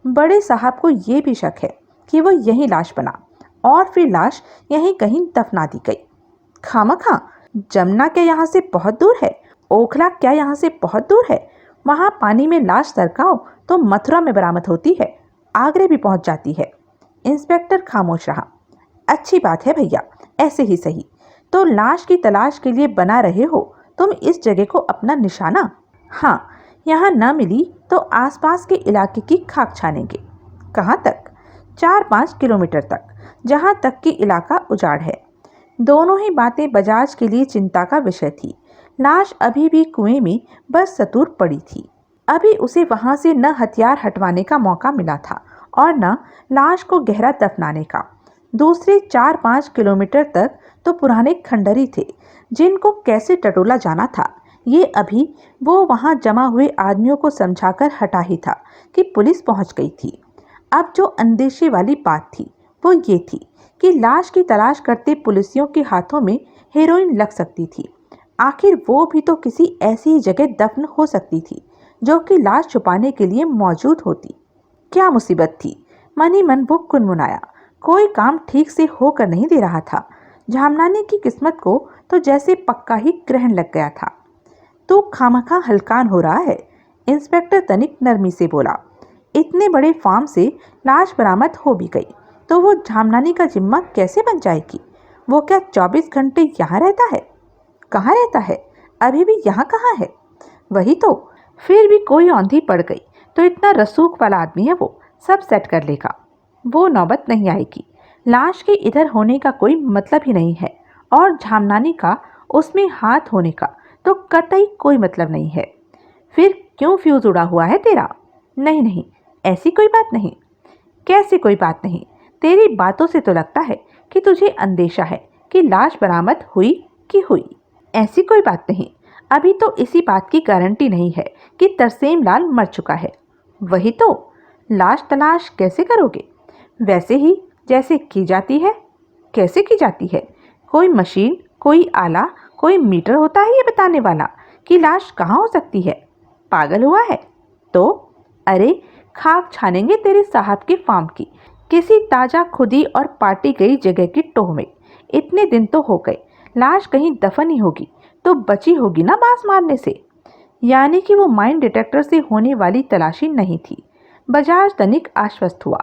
बड़े साहब को ये भी शक है कि वो यही लाश बना और फिर लाश यहीं कहीं दफना दी गई। खामखा। जमुना क्या यहाँ से बहुत दूर है? ओखला क्या यहाँ से बहुत दूर है? वहाँ पानी में लाश सरकाओ तो मथुरा में बरामद होती है, आगरे भी पहुँच जाती है। इंस्पेक्टर खामोश रहा। अच्छी बात है भैया, ऐसे ही सही। तो लाश की तलाश के लिए बना रहे हो तुम इस जगह को अपना निशाना? हाँ, यहाँ न मिली तो आसपास के इलाके की खाक छानेंगे। कहाँ तक? 4-5 किलोमीटर तक, जहाँ तक कि इलाका उजाड़ है। दोनों ही बातें बजाज के लिए चिंता का विषय थी। लाश अभी भी कुएं में बस सतूर पड़ी थी। अभी उसे वहां से न हथियार हटवाने का मौका मिला था और न लाश को गहरा दफनाने का। दूसरे 4-5 किलोमीटर तक तो पुराने खंडहरी थे जिनको कैसे टटोला जाना था। ये अभी वो वहां जमा हुए आदमियों को समझाकर हटा ही था कि पुलिस पहुंच गई थी। अब जो अंदेशे वाली बात थी वो ये थी कि लाश की तलाश करते पुलिसियों के हाथों में हेरोइन लग सकती थी। आखिर वो भी तो किसी ऐसी जगह दफन हो सकती थी जो कि लाश छुपाने के लिए मौजूद होती। क्या मुसीबत थी? मन ही मन वो कुनमुनाया। कोई काम ठीक से होकर नहीं दे रहा था। झामनानी की किस्मत को तो जैसे पक्का ही ग्रहण लग गया था। तो खामखा हलकान हो रहा है, इंस्पेक्टर तनिक नरमी से बोला। इतने बड़े फार्म से लाश बरामद हो भी गई तो वो झामनानी का जिम्मा कैसे बन जाएगी? वो क्या 24 घंटे यहाँ रहता है? कहाँ रहता है? अभी भी यहाँ कहाँ है? वही तो। फिर भी कोई औंधी पड़ गई तो इतना रसूख वाला आदमी है, वो सब सेट कर लेगा। वो नौबत नहीं आएगी। लाश के इधर होने का कोई मतलब ही नहीं है और झामनानी का उसमें हाथ होने का तो कतई कोई मतलब नहीं है। फिर क्यों फ्यूज उड़ा हुआ है तेरा? नहीं नहीं, ऐसी कोई बात नहीं। कैसे कोई बात नहीं? तेरी बातों से तो लगता है कि तुझे अंदेशा है कि लाश बरामद हुई कि हुई। ऐसी कोई बात नहीं। अभी तो इसी बात की गारंटी नहीं है कि तरसेम लाल मर चुका है। वही तो। लाश तलाश कैसे करोगे? वैसे ही जैसे की जाती है। कैसे की जाती है? कोई मशीन, कोई आला, कोई मीटर होता है ये बताने वाला कि लाश कहाँ हो सकती है? पागल हुआ है? तो अरे, खाक छानेंगे तेरे साहब के फार्म की, किसी ताजा खुदी और पाटी गई जगह की टोह में। इतने दिन तो हो गए, लाश कहीं दफन ही होगी तो बची होगी ना बांस मारने से। यानी कि वो माइन डिटेक्टर से होने वाली तलाशी नहीं थी। बजाज तनिक आश्वस्त हुआ।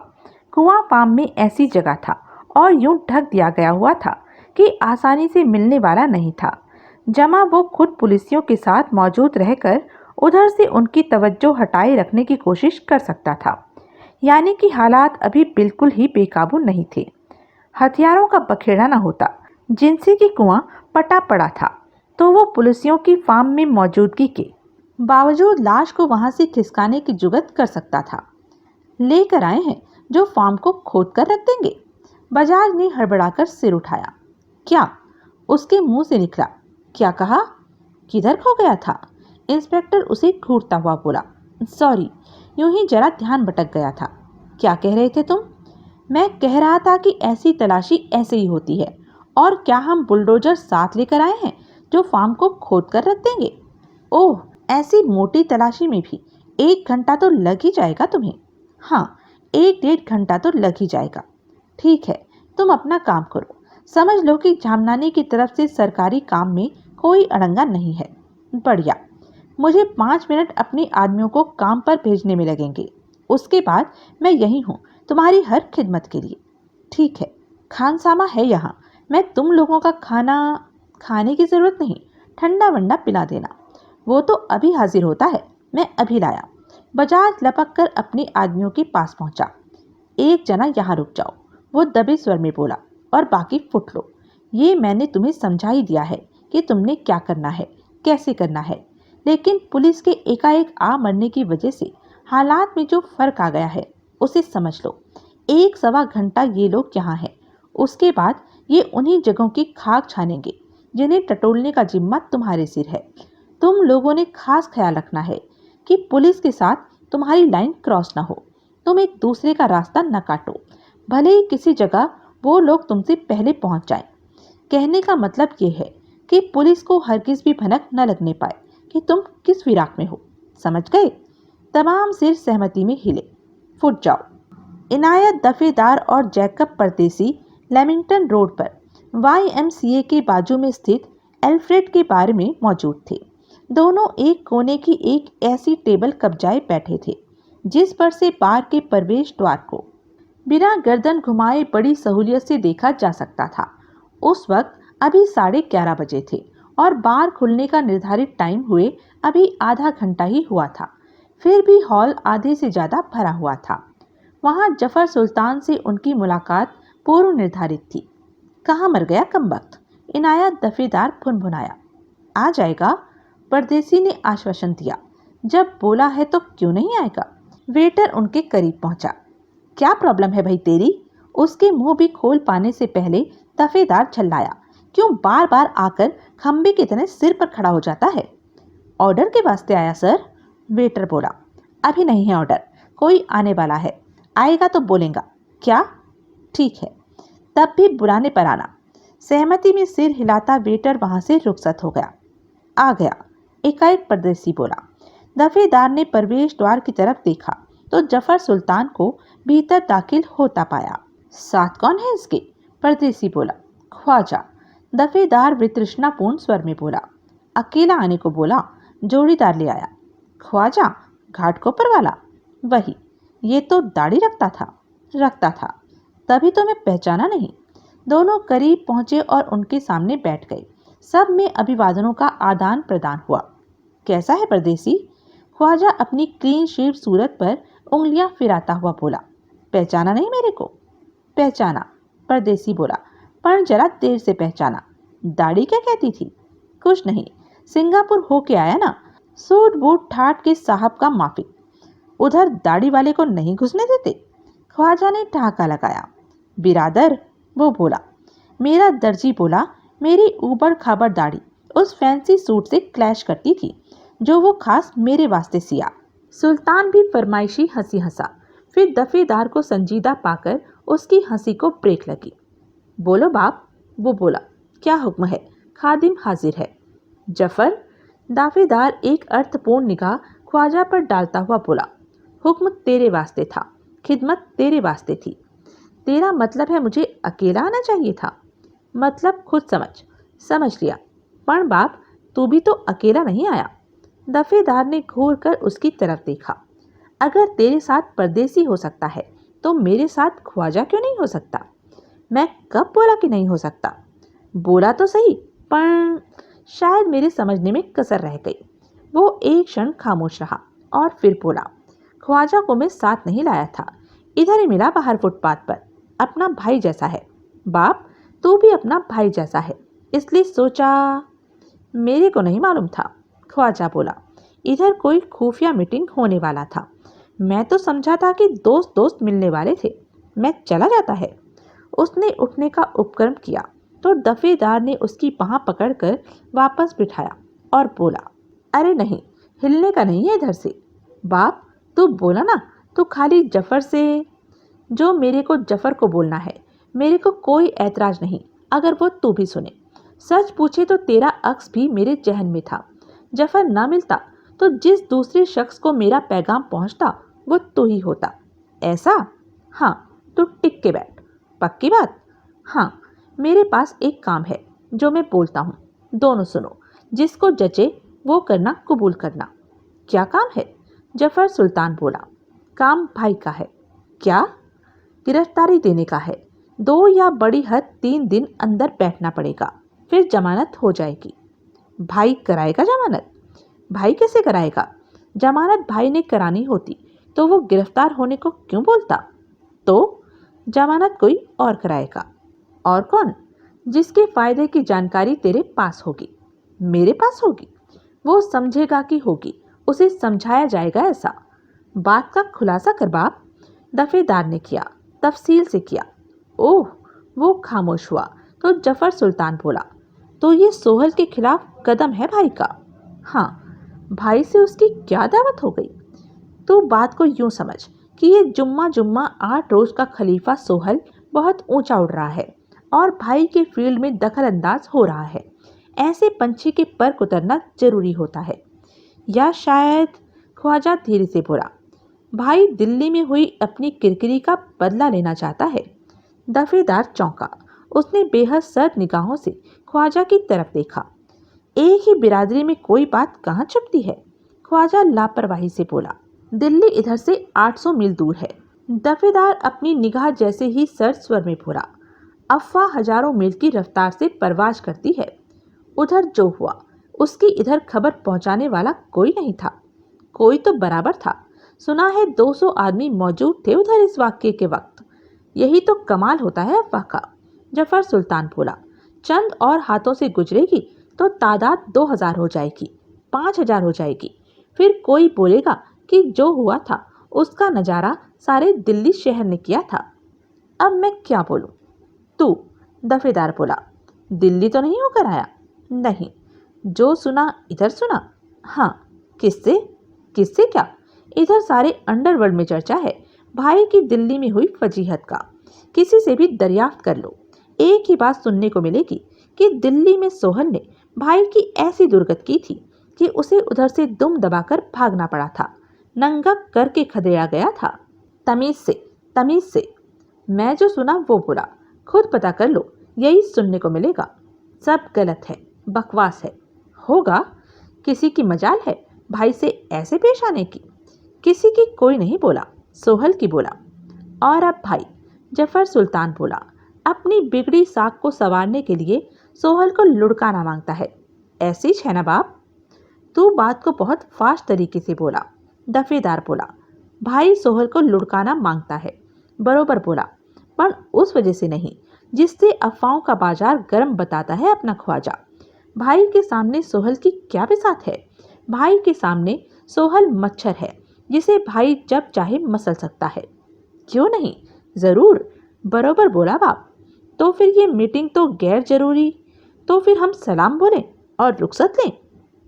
कुआं फार्म में ऐसी जगह था और यूं ढक दिया गया हुआ था कि आसानी से मिलने वाला नहीं था। जमा वो खुद पुलिसियों के साथ मौजूद रहकर उधर से उनकी तवज्जो हटाए रखने की कोशिश कर सकता था। यानी कि हालात अभी बिल्कुल ही बेकाबू नहीं थे। हथियारों का बखेड़ा न होता, जिनसे कि कुआं पटा पड़ा था, तो वो पुलिसियों की फार्म में मौजूदगी के बावजूद लाश को वहां से खिसकाने की जुगत कर सकता था। लेकर आए हैं जो फार्म को खोद कर रख देंगे। बजाज ने हड़बड़ाकर सिर उठाया। क्या? उसके मुंह से निकला। क्या कहा? किधर खो गया था? इंस्पेक्टर उसे घूरता हुआ बोला। सॉरी, यूं ही जरा ध्यान भटक गया था। क्या कह रहे थे तुम? मैं कह रहा था कि ऐसी तलाशी ऐसे ही होती है। और क्या हम बुलडोजर साथ लेकर आए हैं जो फार्म को खोद कर रख देंगे? ओह, ऐसी मोटी तलाशी में भी 1 घंटा तो लग ही जाएगा तुम्हें। हाँ, 1 डेढ़ घंटा तो लग ही जाएगा। ठीक है, तुम अपना काम करो। समझ लो कि जामनानी की तरफ से सरकारी काम में कोई अड़ंगा नहीं है। बढ़िया। मुझे 5 मिनट अपने आदमियों को काम पर भेजने में लगेंगे। उसके बाद मैं यहीं हूँ तुम्हारी हर खिदमत के लिए। ठीक है, खानसामा है यहाँ। मैं तुम लोगों का खाने की जरूरत नहीं, ठंडा वंडा पिला देना। वो तो अभी हाजिर होता है, मैं अभी लाया। बजाज लपक कर अपने आदमियों के पास पहुंचा। एक जना यहाँ रुक जाओ, वो दबे स्वर में बोला, और बाकी फुट लो। ये मैंने तुम्हें समझा ही दिया है कि तुमने क्या करना है, कैसे करना है। लेकिन पुलिस के एकाएक आ मरने की वजह से हालात में जो फर्क आ गया है उसे समझ लो। 1 सवा घंटा ये लोग यहाँ हैं। उसके बाद ये उन्हीं जगहों की खाक छानेंगे जिन्हें टटोलने का जिम्मा तुम्हारे सिर है। तुम लोगों ने खास ख्याल रखना है कि पुलिस के साथ तुम्हारी लाइन क्रॉस ना हो। तुम एक दूसरे का रास्ता न काटो, भले ही किसी जगह वो लोग तुमसे पहले पहुंच जाएं। कहने का मतलब ये है कि पुलिस को हरगिज भी भनक न लगने पाए कि तुम किस फिराक में हो। समझ गए? तमाम सिर सहमति में हिले। फुट जाओ। इनायत दफेदार और जैकब परदेसी लेमिंगटन रोड पर YMCA के बाजू में स्थित एल्फ्रेड के बार में मौजूद थे। दोनों एक कोने की एक ऐसी टेबल कब्जाए बैठे थे जिस पर से बार के प्रवेश द्वार को बिना गर्दन घुमाए बड़ी सहूलियत से देखा जा सकता था। उस वक्त अभी 11:30 बजे थे और बार खुलने का निर्धारित टाइम हुए अभी आधा घंटा ही हुआ था। फिर भी हॉल आधे से ज्यादा भरा हुआ था। वहां जफर सुल्तान से उनकी मुलाकात पूर्व निर्धारित थी। कहाँ मर गया कमबख्त? इनायत दफेदार भुनभुनाया। आ जाएगा, परदेसी ने आश्वासन दिया। जब बोला है तो क्यों नहीं आएगा? वेटर उनके करीब पहुंचा। क्या प्रॉब्लम है भाई तेरी? उसके मुंह भी खोल पाने से पहले दफेदार चिल्लाया। क्यों बार बार आकर खंबे की तरह सिर पर खड़ा हो जाता है? ऑर्डर के वास्ते आया सर, वेटर बोला। अभी नहीं है ऑर्डर, कोई आने वाला है, आएगा तो बोलेगा। क्या? ठीक है, तब भी बुलाने पर आना। सहमति में सिर हिलाता वेटर वहां से रुखसत हो गया। आ गया, एकाएक परदेसी बोला। दफेदार ने प्रवेश द्वार की तरफ देखा तो जफर सुल्तान को भीतर दाखिल होता पाया। साथ कौन है इसके? परदेसी बोला। ख्वाजा, दफेदार वितृष्णापूर्ण स्वर में बोला। अकेला आने को बोला, जोड़ीदार ले आया। ख्वाजा, घाटकोपर वाला? वही। ये तो दाढ़ी रखता था, तभी तो मैं पहचाना नहीं। दोनों करीब पहुंचे और उनके सामने बैठ गए। सब में अभिवादनों का आदान प्रदान हुआ। कैसा है परदेसी? ख्वाजा अपनी क्लीन शेव सूरत पर उंगलियां फिराता हुआ बोला। पहचाना नहीं मेरे को? पहचाना, परदेसी बोला, पर जरा देर से पहचाना। दाढ़ी क्या कहती थी? कुछ नहीं, सिंगापुर होके आया ना, सूट बूट ठाट के साहब का माफिक। उधर दाढ़ी वाले को नहीं घुसने देते? ख्वाजा ने ठहाका लगाया। बिरादर, वो बोला। मेरा दर्जी बोला मेरी ऊबड़ खाबड़ दाढ़ी उस फैंसी सूट से क्लैश करती थी जो वो खास मेरे वास्ते सिया। सुल्तान भी फरमाइशी हंसी हंसा, फिर दफेदार को संजीदा पाकर उसकी हंसी को ब्रेक लगी। बोलो बाप, वो बोला। क्या हुक्म है? खादिम हाजिर है। जफर, दाफेदार एक अर्थपूर्ण निगाह ख्वाजा पर डालता हुआ बोला। हुक्म तेरे वास्ते था, खिदमत तेरे वास्ते थी। तेरा मतलब है मुझे अकेला आना चाहिए था? मतलब खुद समझ लिया। पर बाप, तू भी तो अकेला नहीं आया। दफेदार ने घूर कर उसकी तरफ देखा। अगर तेरे साथ परदेसी हो सकता है तो मेरे साथ ख्वाजा क्यों नहीं हो सकता? मैं कब बोला कि नहीं हो सकता? बोला तो सही, पर शायद मेरे समझने में कसर रह गई। वो एक क्षण खामोश रहा और फिर बोला, ख्वाजा को मैं साथ नहीं लाया था, इधर ही मिला बाहर फुटपाथ पर। अपना भाई जैसा है। बाप, तू भी अपना भाई जैसा है, इसलिए सोचा। मेरे को नहीं मालूम था, ख्वाजा बोला। इधर कोई खुफिया मीटिंग होने वाला था। मैं तो समझा था कि दोस्त दोस्त मिलने वाले थे। मैं चला जाता है। उसने उठने का उपक्रम किया तो दफेदार ने उसकी बाह पकड़कर वापस बिठाया और बोला, अरे नहीं, हिलने का नहीं है इधर से। बाप, तू बोला ना, तू खाली जफर से। जो मेरे को जफर को बोलना है, मेरे को कोई ऐतराज नहीं अगर वो तू भी सुने। सच पूछे तो तेरा अक्स भी मेरे जहन में था। जफर ना मिलता तो जिस दूसरे शख्स को मेरा पैगाम पहुंचता वो तू ही होता। ऐसा? हाँ, तू टिक के बैठ। पक्की बात? हाँ, मेरे पास एक काम है जो मैं बोलता हूँ, दोनों सुनो। जिसको जचे वो करना कबूल करना। क्या काम है? जफर सुल्तान बोला। काम भाई का है। क्या? गिरफ्तारी देने का है। 2 या बड़ी हद 3 दिन अंदर बैठना पड़ेगा, फिर जमानत हो जाएगी। भाई कराएगा जमानत? भाई कैसे कराएगा? जमानत भाई ने करानी होती तो वो गिरफ्तार होने को क्यों बोलता? तो जमानत कोई और कराएगा। और कौन? जिसके फायदे की जानकारी तेरे पास होगी। मेरे पास होगी? वो समझेगा कि होगी, उसे समझाया जाएगा ऐसा। बात का खुलासा कर बाप। दफेदार ने किया, तफसील से किया। ओह, वो खामोश हुआ तो जफर सुल्तान बोला, तो ये सोहल के खिलाफ कदम है भाई का? हाँ। भाई से उसकी क्या दावत हो गई? तो बात को यूं समझ कि ये जुम्मा जुम्मा 8 रोज का खलीफा सोहल बहुत ऊंचा उड़ रहा है और भाई के फील्ड में दखल अंदाज हो रहा है। ऐसे पंछी के पर उतरना जरूरी होता है। या शायद, ख्वाजा धीरे से बोला, भाई दिल्ली में हुई अपनी किरकिरी का बदला लेना चाहता है। दफेदार चौंका। उसने बेहद सर्द निगाहों से ख्वाजा की तरफ देखा। एक ही बिरादरी में कोई बात कहाँ छुपती है? ख्वाजा लापरवाही से बोला, दिल्ली इधर से 800 मील दूर है। दफेदार अपनी निगाह जैसे ही सर्द स्वर में बोला, अफवाह हजारों मील की रफ्तार से परवाज करती है। उधर जो हुआ उसकी इधर खबर पहुंचाने वाला कोई नहीं था। कोई तो बराबर था। सुना है 200 आदमी मौजूद थे उधर इस वाक्य के वक्त। यही तो कमाल होता है अफवाह का। जफर सुल्तान बोला, चंद और हाथों से गुजरेगी तो तादाद 2000 हो जाएगी, 5000 हो जाएगी। फिर कोई बोलेगा कि जो हुआ था उसका नज़ारा सारे दिल्ली शहर ने किया था। अब मैं क्या बोलूं? तू, दफेदार बोला, दिल्ली तो नहीं होकर आया? नहीं। जो सुना इधर सुना? हाँ। किससे? किससे क्या? इधर सारे अंडरवर्ल्ड में चर्चा है भाई की दिल्ली में हुई फजीहत का। किसी से भी दरियाफ्त कर लो, एक ही बात सुनने को मिलेगी कि दिल्ली में सोहन ने भाई की ऐसी दुर्गत की थी कि उसे उधर से दुम दबाकर भागना पड़ा था, नंगा करके खदेड़ा गया था। तमीज से, तमीज से। मैं जो सुना वो बोला, खुद पता कर लो, यही सुनने को मिलेगा। सब गलत है, बकवास है। होगा? किसी की मजाल है भाई से ऐसे पेश आने की? किसी की कोई नहीं बोला, सोहल की बोला। और अब भाई, जफर सुल्तान बोला, अपनी बिगड़ी साख को संवारने के लिए सोहल को लुढ़काना मांगता है। ऐसी है ना बाप? तू बात को बहुत फास्ट तरीके से बोला। दफेदार बोला, भाई सोहल को लुढ़काना मांगता है। बरोबर बोला, पर उस वजह से नहीं जिससे अफवाहों का बाजार गर्म बताता है अपना ख्वाजा। भाई के सामने सोहल की क्या बिसात है? भाई के सामने सोहल मच्छर है जिसे भाई जब चाहे मसल सकता है। क्यों नहीं, जरूर। बरोबर बोला बाप। तो फिर ये मीटिंग तो गैर जरूरी। तो फिर हम सलाम बोलें और रुखसत लें?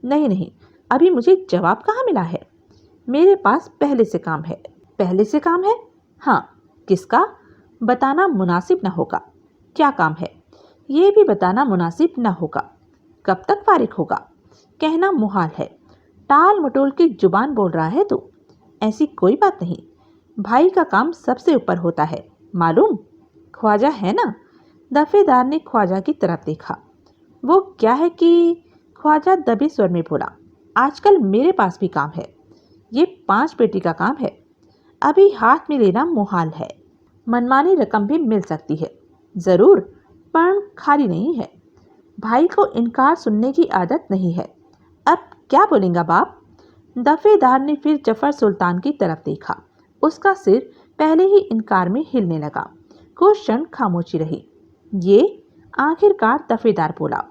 नहीं नहीं, अभी मुझे जवाब कहाँ मिला है। मेरे पास पहले से काम है। पहले से काम है? हाँ। किसका? बताना मुनासिब न होगा। क्या काम है? ये भी बताना मुनासिब न होगा। कब तक फारिग होगा? कहना मुहाल है। टाल मटोल की जुबान बोल रहा है तू। ऐसी कोई बात नहीं। भाई का काम सबसे ऊपर होता है, मालूम? ख्वाजा है ना? दफेदार ने ख्वाजा की तरफ देखा। वो क्या है कि? ख्वाजा दबे स्वर में बोला, आजकल मेरे पास भी काम है। ये 5 पेटी का काम है, अभी हाथ में लेना मुहाल है। मनमानी रकम भी मिल सकती है। ज़रूर, पर खाली नहीं है। भाई को इनकार सुनने की आदत नहीं है। अब क्या बोलेंगा बाप? दफेदार ने फिर जफर सुल्तान की तरफ देखा। उसका सिर पहले ही इनकार में हिलने लगा। कुछ क्षण खामोशी रही। ये आखिरकार दफेदार बोला,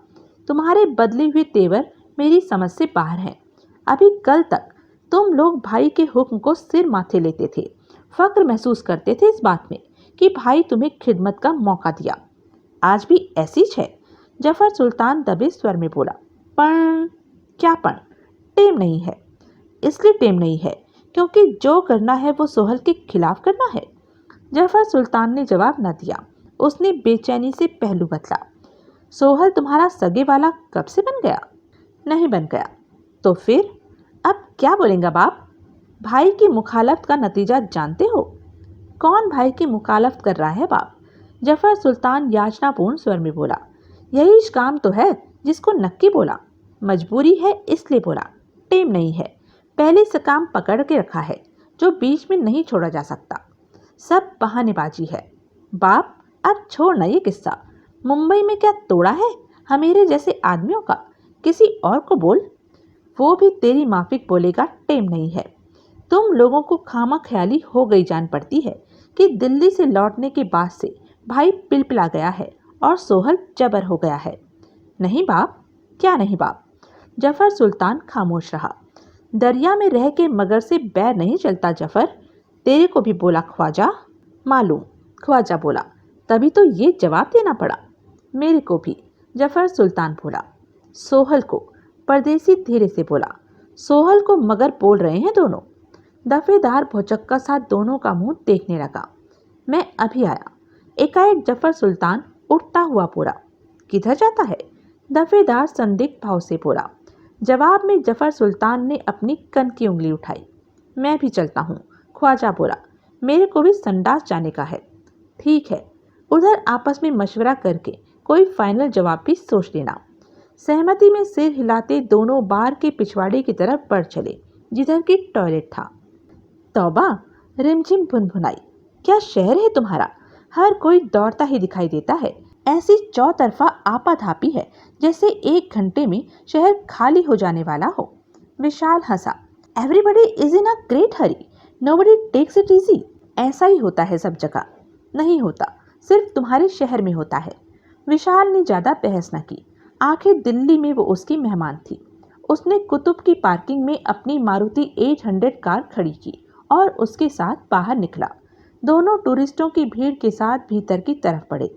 तुम्हारे बदले हुए तेवर मेरी समझ से बाहर हैं। अभी कल तक तुम लोग भाई के हुक्म को सिर माथे लेते थे, फक्र महसूस करते थे इस बात में कि भाई तुम्हें खिदमत का मौका दिया। आज भी ऐसी है। जफर सुल्तान दबे स्वर में बोला, पण क्या पण? टेम नहीं है। इसलिए टेम नहीं है क्योंकि जो करना है वो सोहल के खिलाफ करना है। जफर सुल्तान ने जवाब न दिया। उसने बेचैनी से पहलू बदला। सोहल तुम्हारा सगे वाला कब से बन गया? नहीं बन गया। तो फिर अब क्या बोलेंगा बाप? भाई की मुखालफत का नतीजा जानते हो? कौन भाई की मुखालफत कर रहा है बाप? जफर सुल्तान याचनापूर्ण स्वर में बोला, यही काम तो है जिसको नक्की बोला। मजबूरी है इसलिए बोला, टेम नहीं है। पहले से काम पकड़ के रखा है जो बीच में नहीं छोड़ा जा सकता। सब बहानेबाजी है। बाप अब छोड़ना ये किस्सा। मुंबई में क्या तोड़ा है हमेरे जैसे आदमियों का? किसी और को बोल। वो भी तेरी माफिक बोलेगा टेम नहीं है। तुम लोगों को खामा ख्याली हो गई जान पड़ती है कि दिल्ली से लौटने के बाद से भाई पिलपिला गया है और सोहल जबर हो गया है। नहीं बाप। क्या नहीं बाप? जफर सुल्तान खामोश रहा। दरिया में रह के मगर से बैर नहीं चलता जफर। तेरे को भी बोला ख्वाजा? मालूम, ख्वाजा बोला, तभी तो ये जवाब देना पड़ा। मेरे को भी, जफर सुल्तान बोला। सोहल को, परदेसी धीरे से बोला। सोहल को मगर बोल रहे हैं दोनों। दफेदार भौचक्का सा दोनों का मुंह देखने लगा। मैं अभी आया। एकाएक जफर सुल्तान उठता हुआ बोला। किधर जाता है? दफेदार संदिग्ध भाव से बोला। जवाब में जफर सुल्तान ने अपनी कन की उंगली उठाई। मैं भी चलता हूँ, ख्वाजा बोला। मेरे को भी संडास जाने का है। ठीक है, उधर आपस में मशवरा करके कोई फाइनल जवाब भी सोच लेना। सहमति में सिर हिलाते दोनों बार के पिछवाड़े की तरफ बढ़ चले जिधर की टॉयलेट था। तौबा, रिमझिम भुनभुनाई। क्या शहर है तुम्हारा? हर कोई दौड़ता ही दिखाई देता है। ऐसी चौतरफा आपाधापी है जैसे 1 घंटे में शहर खाली हो जाने वाला हो। विशाल हंसा। Everybody is in a great hurry, nobody takes it easy. ऐसा ही होता है सब जगह। नहीं होता, सिर्फ तुम्हारे शहर में होता है। विशाल ने ज्यादा बहस न की। आखिर दिल्ली में वो उसकी मेहमान थी। उसने कुतुब की पार्किंग में अपनी मारुति 800 कार खड़ी की और उसके साथ बाहर निकला। दोनों टूरिस्टों की भीड़ के साथ भीतर की तरफ बढ़े।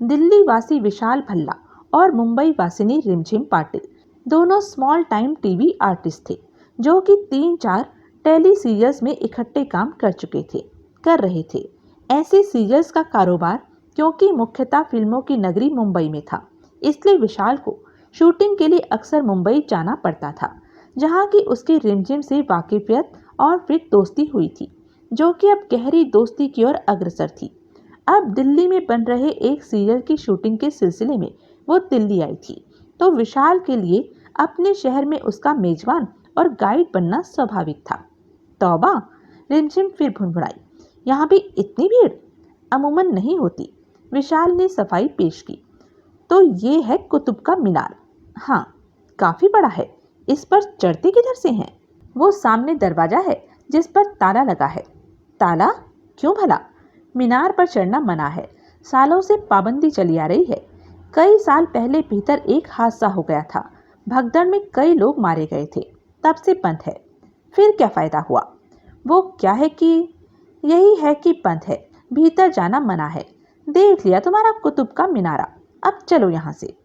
दिल्ली वासी विशाल भल्ला और मुंबई वासिनी रिमझिम पाटिल दोनों स्मॉल टाइम टीवी आर्टिस्ट थे जो कि 3-4 टेली सीरियल्स में इकट्ठे काम कर रहे थे। ऐसे सीरियल्स का कारोबार क्योंकि मुख्यतः फिल्मों की नगरी मुंबई में था, इसलिए विशाल को शूटिंग के लिए अक्सर मुंबई जाना पड़ता था, जहां की उसकी रिमझिम से वाकिफियत और फिर दोस्ती हुई थी, जो कि अब गहरी दोस्ती की ओर अग्रसर थी। अब दिल्ली में बन रहे एक सीरियल की शूटिंग के सिलसिले में वो दिल्ली आई थी, तो विशाल के लिए अपने शहर में उसका मेजबान और गाइड बनना स्वाभाविक था। तौबा, रिमझिम फिर भुनभुनाई। यहाँ भी इतनी भीड़ अमूमन नहीं होती। विशाल ने सफाई पेश की। तो ये है कुतुब का मीनार। हाँ, काफी बड़ा है। इस पर चढ़ते किधर से हैं? वो सामने दरवाजा है जिस पर ताला लगा है। ताला? क्यों भला? मीनार पर चढ़ना मना है। सालों से पाबंदी चली आ रही है। कई साल पहले भीतर एक हादसा हो गया था। भगदड़ में कई लोग मारे गए थे, तब से बंद है। फिर क्या फायदा हुआ? वो क्या है कि यही है कि बंद है, भीतर जाना मना है। देख लिया तुम्हारा कुतुब का मीनारा। अब चलो यहाँ से।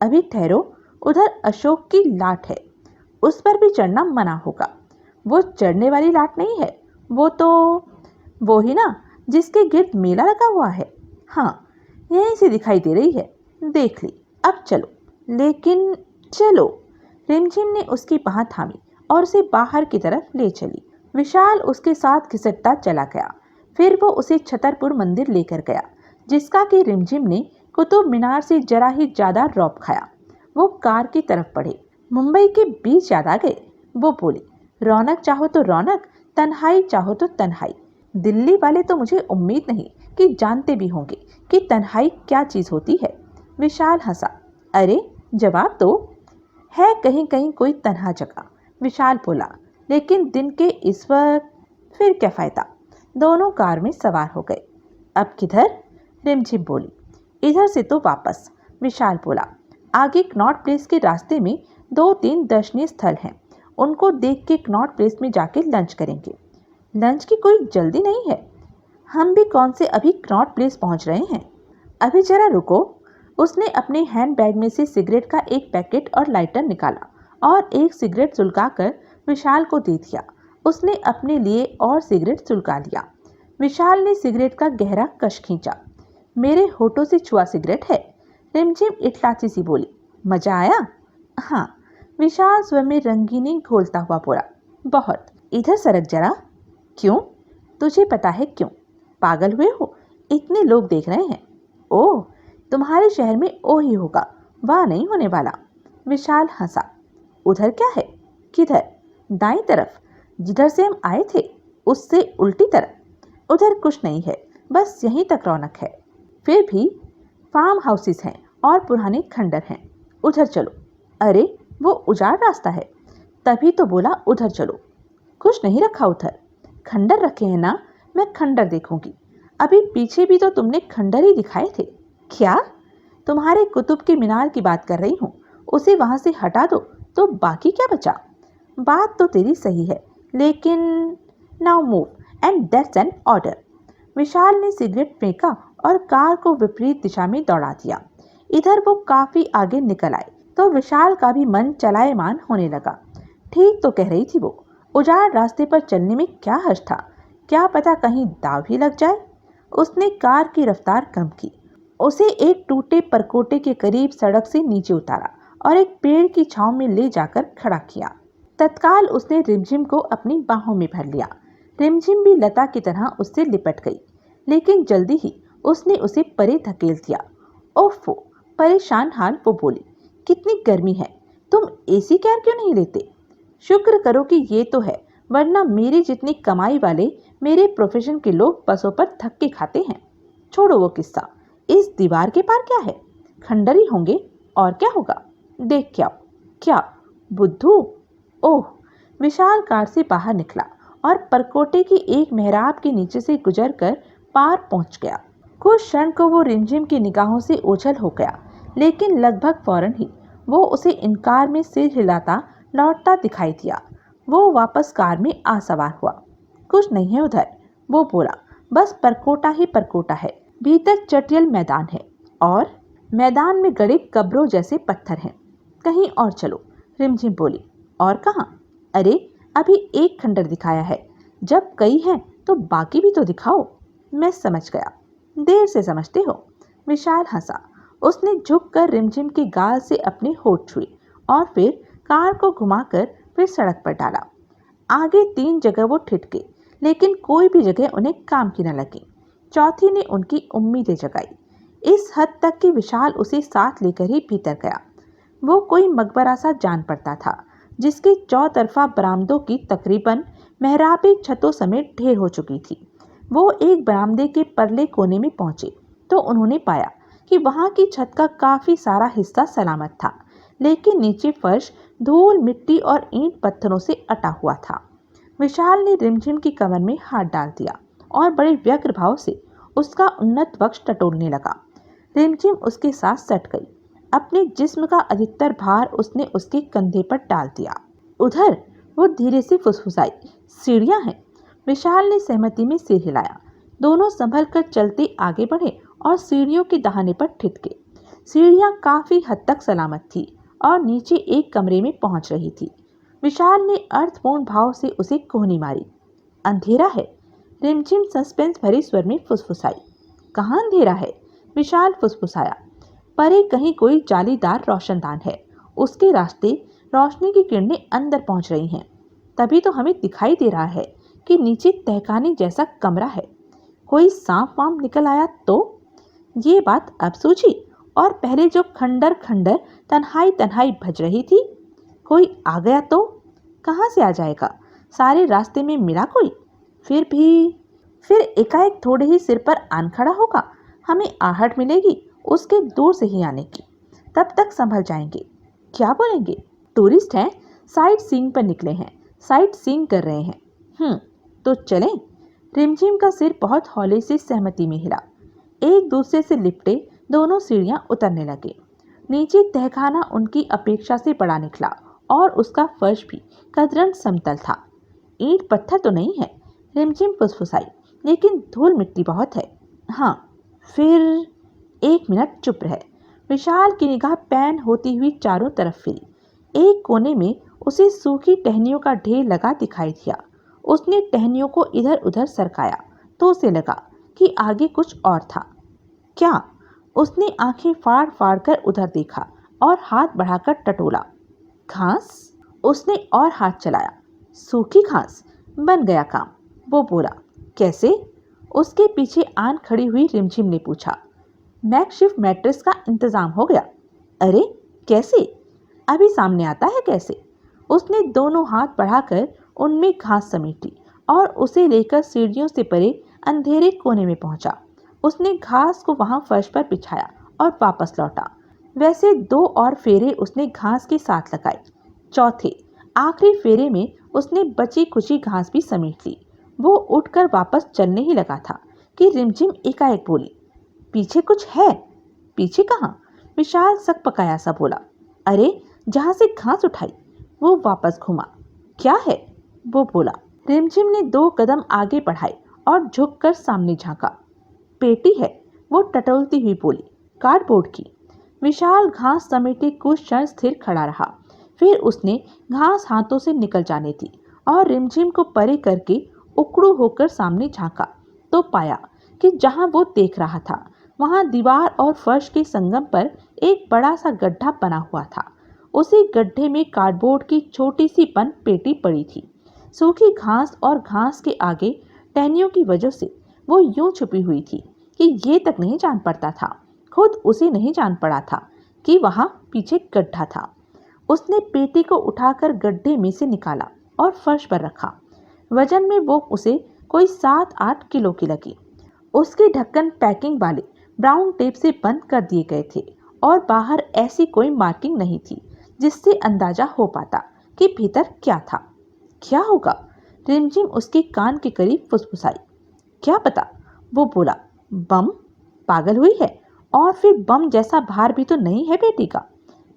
अभी ठहरो, उधर अशोक की लाट है, उस पर भी चढ़ना मना होगा। वो चढ़ने वाली लाट नहीं है, वो ही ना जिसके गिर्द मेला लगा हुआ है। हाँ, यहीं से दिखाई दे रही है। देख ली। अब चलो। लेकिन चलो। रिमझिम ने उसकी बाह थामी और उसे बाहर की तरफ ले चली। विशाल उसके साथ घिसटता चला गया। फिर वो उसे छतरपुर मंदिर लेकर गया, जिसका कि रिमझिम ने कुतुब मीनार से जरा ही ज्यादा रौब खाया। वो कार की तरफ बढ़े। मुंबई के बीच याद आ गए। वो बोली, रौनक चाहो तो रौनक, तन्हाई चाहो तो तन्हाई। दिल्ली वाले तो मुझे उम्मीद नहीं कि जानते भी होंगे कि तन्हाई क्या चीज होती है। विशाल हंसा। अरे जवाब दो। है कहीं कहीं कोई तन्हा जगह, विशाल बोला, लेकिन दिन के इस वक्त फिर क्या फायदा। दोनों कार में सवार हो गए। अब किधर? रिमझिम बोली। इधर से तो वापस, विशाल बोला। आगे कनॉट प्लेस के रास्ते में 2-3 दर्शनीय स्थल हैं, उनको देख के कनॉट प्लेस में जाके लंच करेंगे। लंच की कोई जल्दी नहीं है। हम भी कौन से अभी कनॉट प्लेस पहुंच रहे हैं। अभी जरा रुको। उसने अपने हैंड बैग में से सिगरेट का एक पैकेट और लाइटर निकाला और एक सिगरेट सुलगाकर विशाल को दे दिया। उसने अपने लिए और सिगरेट सुलगा लिया। विशाल ने सिगरेट का गहरा कश खींचा। मेरे होठों से छुआ सिगरेट है, रिमझिम इटलाची सी बोली। मजा आया? हाँ, विशाल स्वयं में रंगीनी घोलता हुआ बोला। बहुत। इधर सरक जरा। क्यों? तुझे पता है क्यों? पागल हुए हो? इतने लोग देख रहे हैं। ओह, तुम्हारे शहर में ओ ही होगा, वह नहीं होने वाला। विशाल हंसा। उधर क्या है? किधर? दाईं तरफ, जिधर से हम आए थे, उससे उल्टी तरफ। उधर कुछ नहीं है, बस यहीं तक रौनक है। फिर भी फार्म हाउसेस हैं और पुराने खंडर हैं। उधर चलो। अरे वो उजाड़ रास्ता है, तभी तो बोला उधर चलो। कुछ नहीं रखा उधर। खंडर रखे हैं ना, मैं खंडर देखूंगी। अभी पीछे भी तो तुमने खंडर ही दिखाए थे। क्या? तुम्हारे कुतुब के मीनार की बात कर रही हूँ। उसे वहां से हटा दो तो बाकी क्या बचा। बात तो तेरी सही है, लेकिन now move and that's an order. Vishal ने सिगरेट फेंका और कार को विपरीत दिशा में दौड़ा दिया। इधर वो काफी आगे निकल आए तो विशाल का भी मन चलायमान होने लगा। ठीक तो कह रही थी वो, उजाड़ रास्ते पर चलने में क्या हर्ज था। क्या पता कहीं दाव ही लग जाए। उसने कार की रफ्तार कम की, उसे एक टूटे परकोटे के करीब सड़क से नीचे उतारा और एक पेड़ की छांव में ले जाकर खड़ा किया। तत्काल उसने रिमझिम को अपनी बाहों में भर लिया। रिमझिम भी लता की तरह उससे लिपट गई, लेकिन जल्दी ही उसने उसे परे धकेल दिया। ओफो, परेशान हाल वो बोली, कितनी गर्मी है, तुम एसी कैब क्यों नहीं लेते? शुक्र करो कि ये तो है, वरना मेरी जितनी कमाई वाले मेरे प्रोफेशन के लोग बसों पर धक्के खाते हैं। छोड़ो वो किस्सा। इस दीवार के पार क्या है? खंडर ही होंगे, और क्या होगा। देख क्या? क्या बुद्धू? ओह, विशाल कार से बाहर निकला और परकोटे की एक मेहराब के नीचे से गुजरकर पार पहुंच गया। कुछ क्षण को वो रिमझिम की निगाहों से ओझल हो गया, लेकिन लगभग फौरन ही वो उसे इनकार में सिर हिलाता लौटता दिखाई दिया। वो वापस कार में आ सवार हुआ। कुछ नहीं है उधर, वो बोला, बस परकोटा ही परकोटा है। भीतर चटियल मैदान है और मैदान में गड़े कब्रों जैसे पत्थर हैं। कहीं और चलो, रिमझिम बोली। और कहाँ? अरे अभी एक खंडर दिखाया है, जब कई हैं तो बाकी भी तो दिखाओ। मैं समझ गया, देर से समझते हो। विशाल हंसा। उसने झुककर रिमझिम के गाल से अपने होठ छुए और फिर कार को घुमाकर फिर सड़क पर डाला। आगे 3 जगह वो ठिठके, लेकिन कोई भी जगह उन्हें काम की न लगी। चौथी ने उनकी उम्मीदें जगाई, इस हद तक कि विशाल उसे साथ लेकर ही भीतर गया। वो कोई मकबरा सा जान पड़ता था, जिसके चौतरफा बरामदों की तकरीबन मेहराबी छतों समेत ढेर हो चुकी थी। वो एक बरामदे के परले कोने में पहुंचे तो उन्होंने पाया कि वहां की छत का काफी सारा हिस्सा सलामत था, लेकिन नीचे फर्श धूल मिट्टी और ईंट पत्थरों से अटा हुआ था। विशाल ने रिमझिम की कमर में हाथ डाल दिया और बड़े व्यग्र भाव से उसका उन्नत वक्ष टटोलने लगा। रिमझिम उसके साथ सट गई। अपने जिस्म का अधिकतर भार उसने उसके कंधे पर डाल दिया। उधर, वो धीरे से फुसफुसाई, सीढ़ियां हैं। विशाल ने सहमति में सिर हिलाया। दोनों संभल कर चलते आगे बढ़े और सीढ़ियों के दहाने पर ठिठके। सीढ़ियां काफी हद तक सलामत थी और नीचे एक कमरे में पहुंच रही थी। विशाल ने अर्थपूर्ण भाव से उसे कोहनी मारी। अंधेरा है, रिमझिम सस्पेंस भरे स्वर में फुसफुसाई। कहाँ अंधेरा है? विशाल फुसफुसाया। परे कहीं कोई जालीदार रोशनदान है, उसके रास्ते रोशनी की किरणें अंदर पहुंच रही हैं। तभी तो हमें दिखाई दे रहा है कि नीचे तहखाने जैसा कमरा है। कोई सांप वाम निकल आया तो? ये बात अब सूझी। और पहले जो खंडर खंडर तन्हाई तन्हाई भज रही थी, कोई आ गया तो? कहाँ से आ जाएगा? सारे रास्ते में मिला कोई? फिर एकाएक थोड़े ही सिर पर आन खड़ा होगा। हमें आहट मिलेगी उसके दूर से ही आने की। तब तक संभल जाएंगे। क्या बोलेंगे? टूरिस्ट हैं, साइट सीइंग पर निकले हैं, साइट सीइंग कर रहे हैं। तो चलें। रिमझिम का सिर बहुत हौले से सहमति में हिला। एक दूसरे से लिपटे दोनों सीढ़ियां उतरने लगे। नीचे तहखाना उनकी अपेक्षा से बड़ा निकला और उसका फर्श भी कतरन समतल था। ईंट पत्थर तो नहीं है, रिमझिम फुसफुसाई, लेकिन धूल मिट्टी बहुत है। हाँ। फिर 1 मिनट चुप रहे। विशाल की निगाह पैन होती हुई चारों तरफ फिरी। एक कोने में उसे सूखी टहनियों का ढेर लगा दिखाई दिया। उसने टहनियों को इधर उधर सरकाया तो उसे लगा कि आगे कुछ और था। क्या? उसने आंखें फाड़ फाड़ कर उधर देखा और हाथ बढ़ाकर टटोला। घास? उसने और हाथ चलाया। सूखी घास। बन गया काम। वो बोला। कैसे? उसके पीछे आन खड़ी हुई रिमझिम ने पूछा। मैकशिफ्ट मैट्रेस का इंतजाम हो गया। अरे कैसे? अभी सामने आता है कैसे। उसने दोनों हाथ बढ़ाकर उनमें घास समेटी और उसे लेकर सीढ़ियों से परे अंधेरे कोने में पहुंचा। उसने घास को वहां फर्श पर बिछाया और वापस लौटा। वैसे 2 और फेरे उसने घास के साथ लगाए। चौथे आखिरी फेरे में उसने बची खुची घास भी समेट ली। वो उठकर वापस चलने ही लगा था कि रिमझिम एकाएक बोली। पीछे कुछ है। पीछे कहाँ? विशाल सकपकाया सा बोला। अरे जहां से घास उठाई। वो वापस घूमा। क्या है? वो बोला। रिमझिम ने 2 कदम आगे बढ़ाए और झुककर सामने झांका। पेटी है, वो टटोलती हुई बोली। कार्डबोर्ड की। विशाल घास समेटे कुछ क्षण स्थिर खड़ा रहा। फिर उसने घास हाथों से निकल जाने दी और रिमझिम को परे करके उकड़ू होकर सामने झांका तो पाया कि जहां वो देख रहा था वहां दीवार और फर्श के संगम पर एक बड़ा सा गड्ढा बना हुआ था। उसी गड्ढे में कार्डबोर्ड की छोटी सी बंद पेटी पड़ी थी। सूखी घास और घास के आगे टहनियों की वजह से वो यूं छुपी हुई थी कि ये तक नहीं जान पड़ता था, खुद उसे नहीं जान पड़ा था कि वहां पीछे गड्ढा था। उसने पेटी को उठाकर गड्ढे में से निकाला और फर्श पर रखा। वजन में वो उसे कोई 7-8 किलो की लगी। उसके ढक्कन पैकिंग वाले ब्राउन टेप से बंद कर दिए गए थे और बाहर ऐसी कोई मार्किंग नहीं थी जिससे अंदाजा हो पाता कि भीतर क्या था। क्या होगा? रिमझिम उसके कान के करीब फुसफुसाई। क्या पता? वो बोला। बम? पागल हुई है? और फिर बम जैसा भार भी तो नहीं है पेटी का।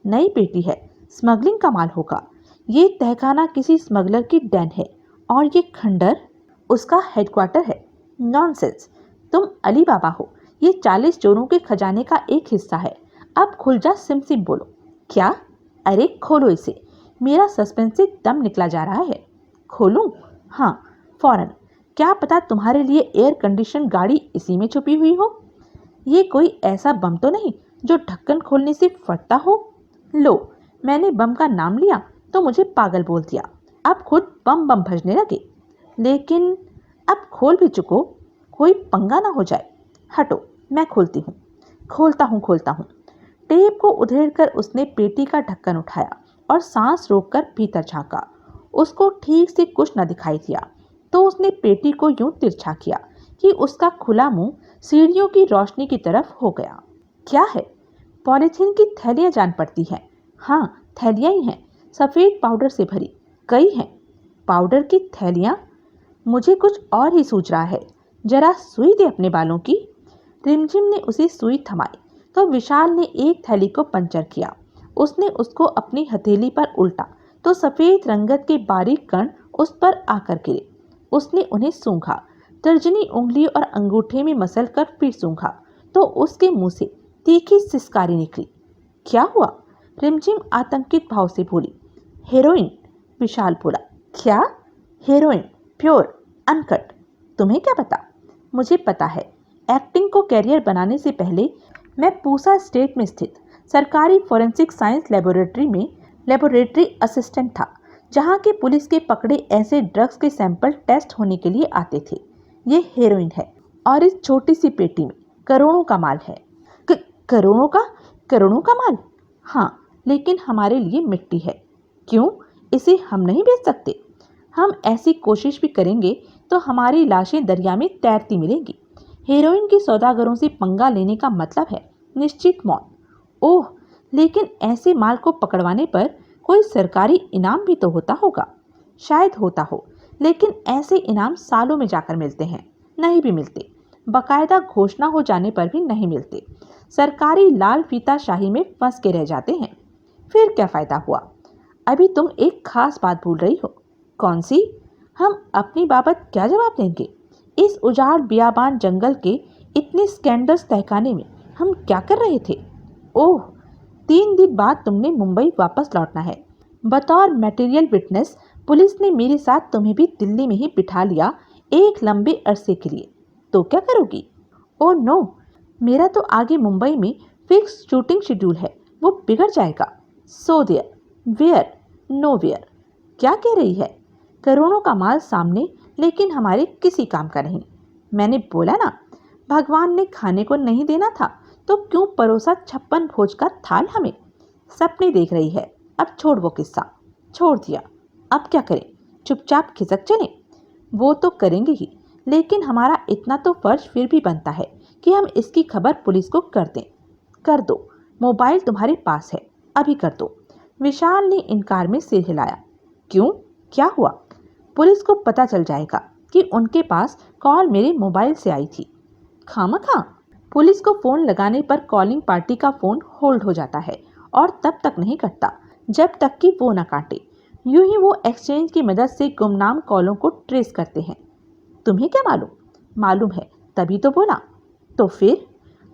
नई पेटी है, स्मगलिंग का माल होगा। ये तहखाना किसी स्मगलर की डेन है और ये खंडर उसका हेडक्वार्टर है। नॉनसेंस, तुम अली बाबा हो। ये 40 चोरों के खजाने का एक हिस्सा है। अब खुल जा, सिम बोलो। क्या? अरे खोलो इसे, मेरा सस्पेंस से दम निकला जा रहा है। खोलूं? हाँ, फौरन। क्या पता तुम्हारे लिए एयर कंडीशन गाड़ी इसी में छुपी हुई हो। ये कोई ऐसा बम तो नहीं जो ढक्कन खोलने से फटता हो। लो, मैंने बम का नाम लिया तो मुझे पागल बोल दिया। अब खुद बम बम भजने लगे। लेकिन अब खोल भी चुको, कोई पंगा ना हो जाए। हटो, मैं खोलती हूँ। खोलता हूँ। टेप को उधेड़कर उसने पेटी का ढक्कन उठाया और सांस रोककर भीतर झांका। उसको ठीक से कुछ न दिखाई दिया तो उसने पेटी को यूं तिरछा किया कि उसका खुला मुंह सीढ़ियों की रोशनी की तरफ हो गया। क्या है? पॉलीथीन की थैलियां जान पड़ती हैं। हाँ, थैलियां ही हैं, सफ़ेद पाउडर से भरी। कई हैं। पाउडर की थैलियां? मुझे कुछ और ही सूझ रहा है। जरा सुई दे अपने बालों की। रिमझिम ने उसे सुई थमाई तो विशाल ने एक थैली को पंचर किया। उसने उसको अपनी हथेली पर उल्टा तो सफ़ेद रंगत के बारीक कण उस पर आकर गिरे। उसने उन्हें सूंघा, तर्जनी उंगली और अंगूठे में मसल कर फिर सूंघा तो उसके मुंह से तीखी सिसकारी निकली। क्या हुआ? रिमझिम आतंकित भाव से बोली। हेरोइन, विशाल बोला। क्या? Heroin, pure, uncut. तुम्हें क्या पता? मुझे पता है। एक्टिंग को कैरियर बनाने से पहले मैं पूसा स्टेट में स्थित सरकारी फॉरेंसिक साइंस लेबोरेटरी में लेबोरेटरी असिस्टेंट था, जहां के पुलिस के पकड़े ऐसे ड्रग्स के सैंपल टेस्ट होने के लिए आते थे। ये हेरोइन है और इस छोटी सी पेटी में करोड़ों का माल है। करोड़ों का माल? हाँ, लेकिन हमारे लिए मिट्टी है। क्यों? इसे हम नहीं बेच सकते? हम ऐसी कोशिश भी करेंगे तो हमारी लाशें दरिया में तैरती मिलेंगी। हेरोइन के सौदागरों से पंगा लेने का मतलब है निश्चित मौत। ओह, लेकिन ऐसे माल को पकड़वाने पर कोई सरकारी इनाम भी तो होता होगा। शायद होता हो, लेकिन ऐसे इनाम सालों में जाकर मिलते हैं, नहीं भी मिलते। बकायदा घोषणा हो जाने पर भी नहीं मिलते। सरकारी लाल फीता शाही में फंस के रह जाते हैं। फिर क्या फायदा हुआ? अभी तुम एक खास बात भूल रही हो। कौन सी? हम अपनी बाबत क्या जवाब देंगे? इस उजाड़ बियाबान जंगल के इतने स्कैंडल्स तहखाने में हम क्या कर रहे थे? ओह, 3 दिन बाद तुमने मुंबई वापस लौटना है। बतौर मटेरियल विटनेस पुलिस ने मेरे साथ तुम्हें भी दिल्ली में ही बिठा लिया एक लंबे अरसे के लिए। तो क्या करोगी? ओह नो, मेरा तो आगे मुंबई में फिक्स शूटिंग शेड्यूल है, वो बिगड़ जाएगा। So there, where, nowhere. क्या कह रही है? करोड़ों का माल सामने, लेकिन हमारे किसी काम का नहीं। मैंने बोला ना, भगवान ने खाने को नहीं देना था तो क्यों परोसा 56 भोज का थाल हमें? सपने देख रही है। अब छोड़ वो किस्सा। छोड़ दिया, अब क्या करें? चुपचाप खिसक चलें? वो तो करेंगे ही, लेकिन हमारा इतना तो फर्ज फिर भी बनता है कि हम इसकी खबर पुलिस को कर दें। कर दो, मोबाइल तुम्हारे पास है, अभी कर दो। विशाल ने इनकार में सिर हिलाया। क्यों, क्या हुआ? पुलिस को पता चल जाएगा कि उनके पास कॉल मेरे मोबाइल से आई थी। खामखा पुलिस को फोन लगाने पर कॉलिंग पार्टी का फोन होल्ड हो जाता है और तब तक नहीं कटता जब तक कि वो न काटे। यूं ही वो एक्सचेंज की मदद से गुमनाम कॉलों को ट्रेस करते हैं। तुम्हें क्या मालूम? मालूम है तभी तो बोला। तो फिर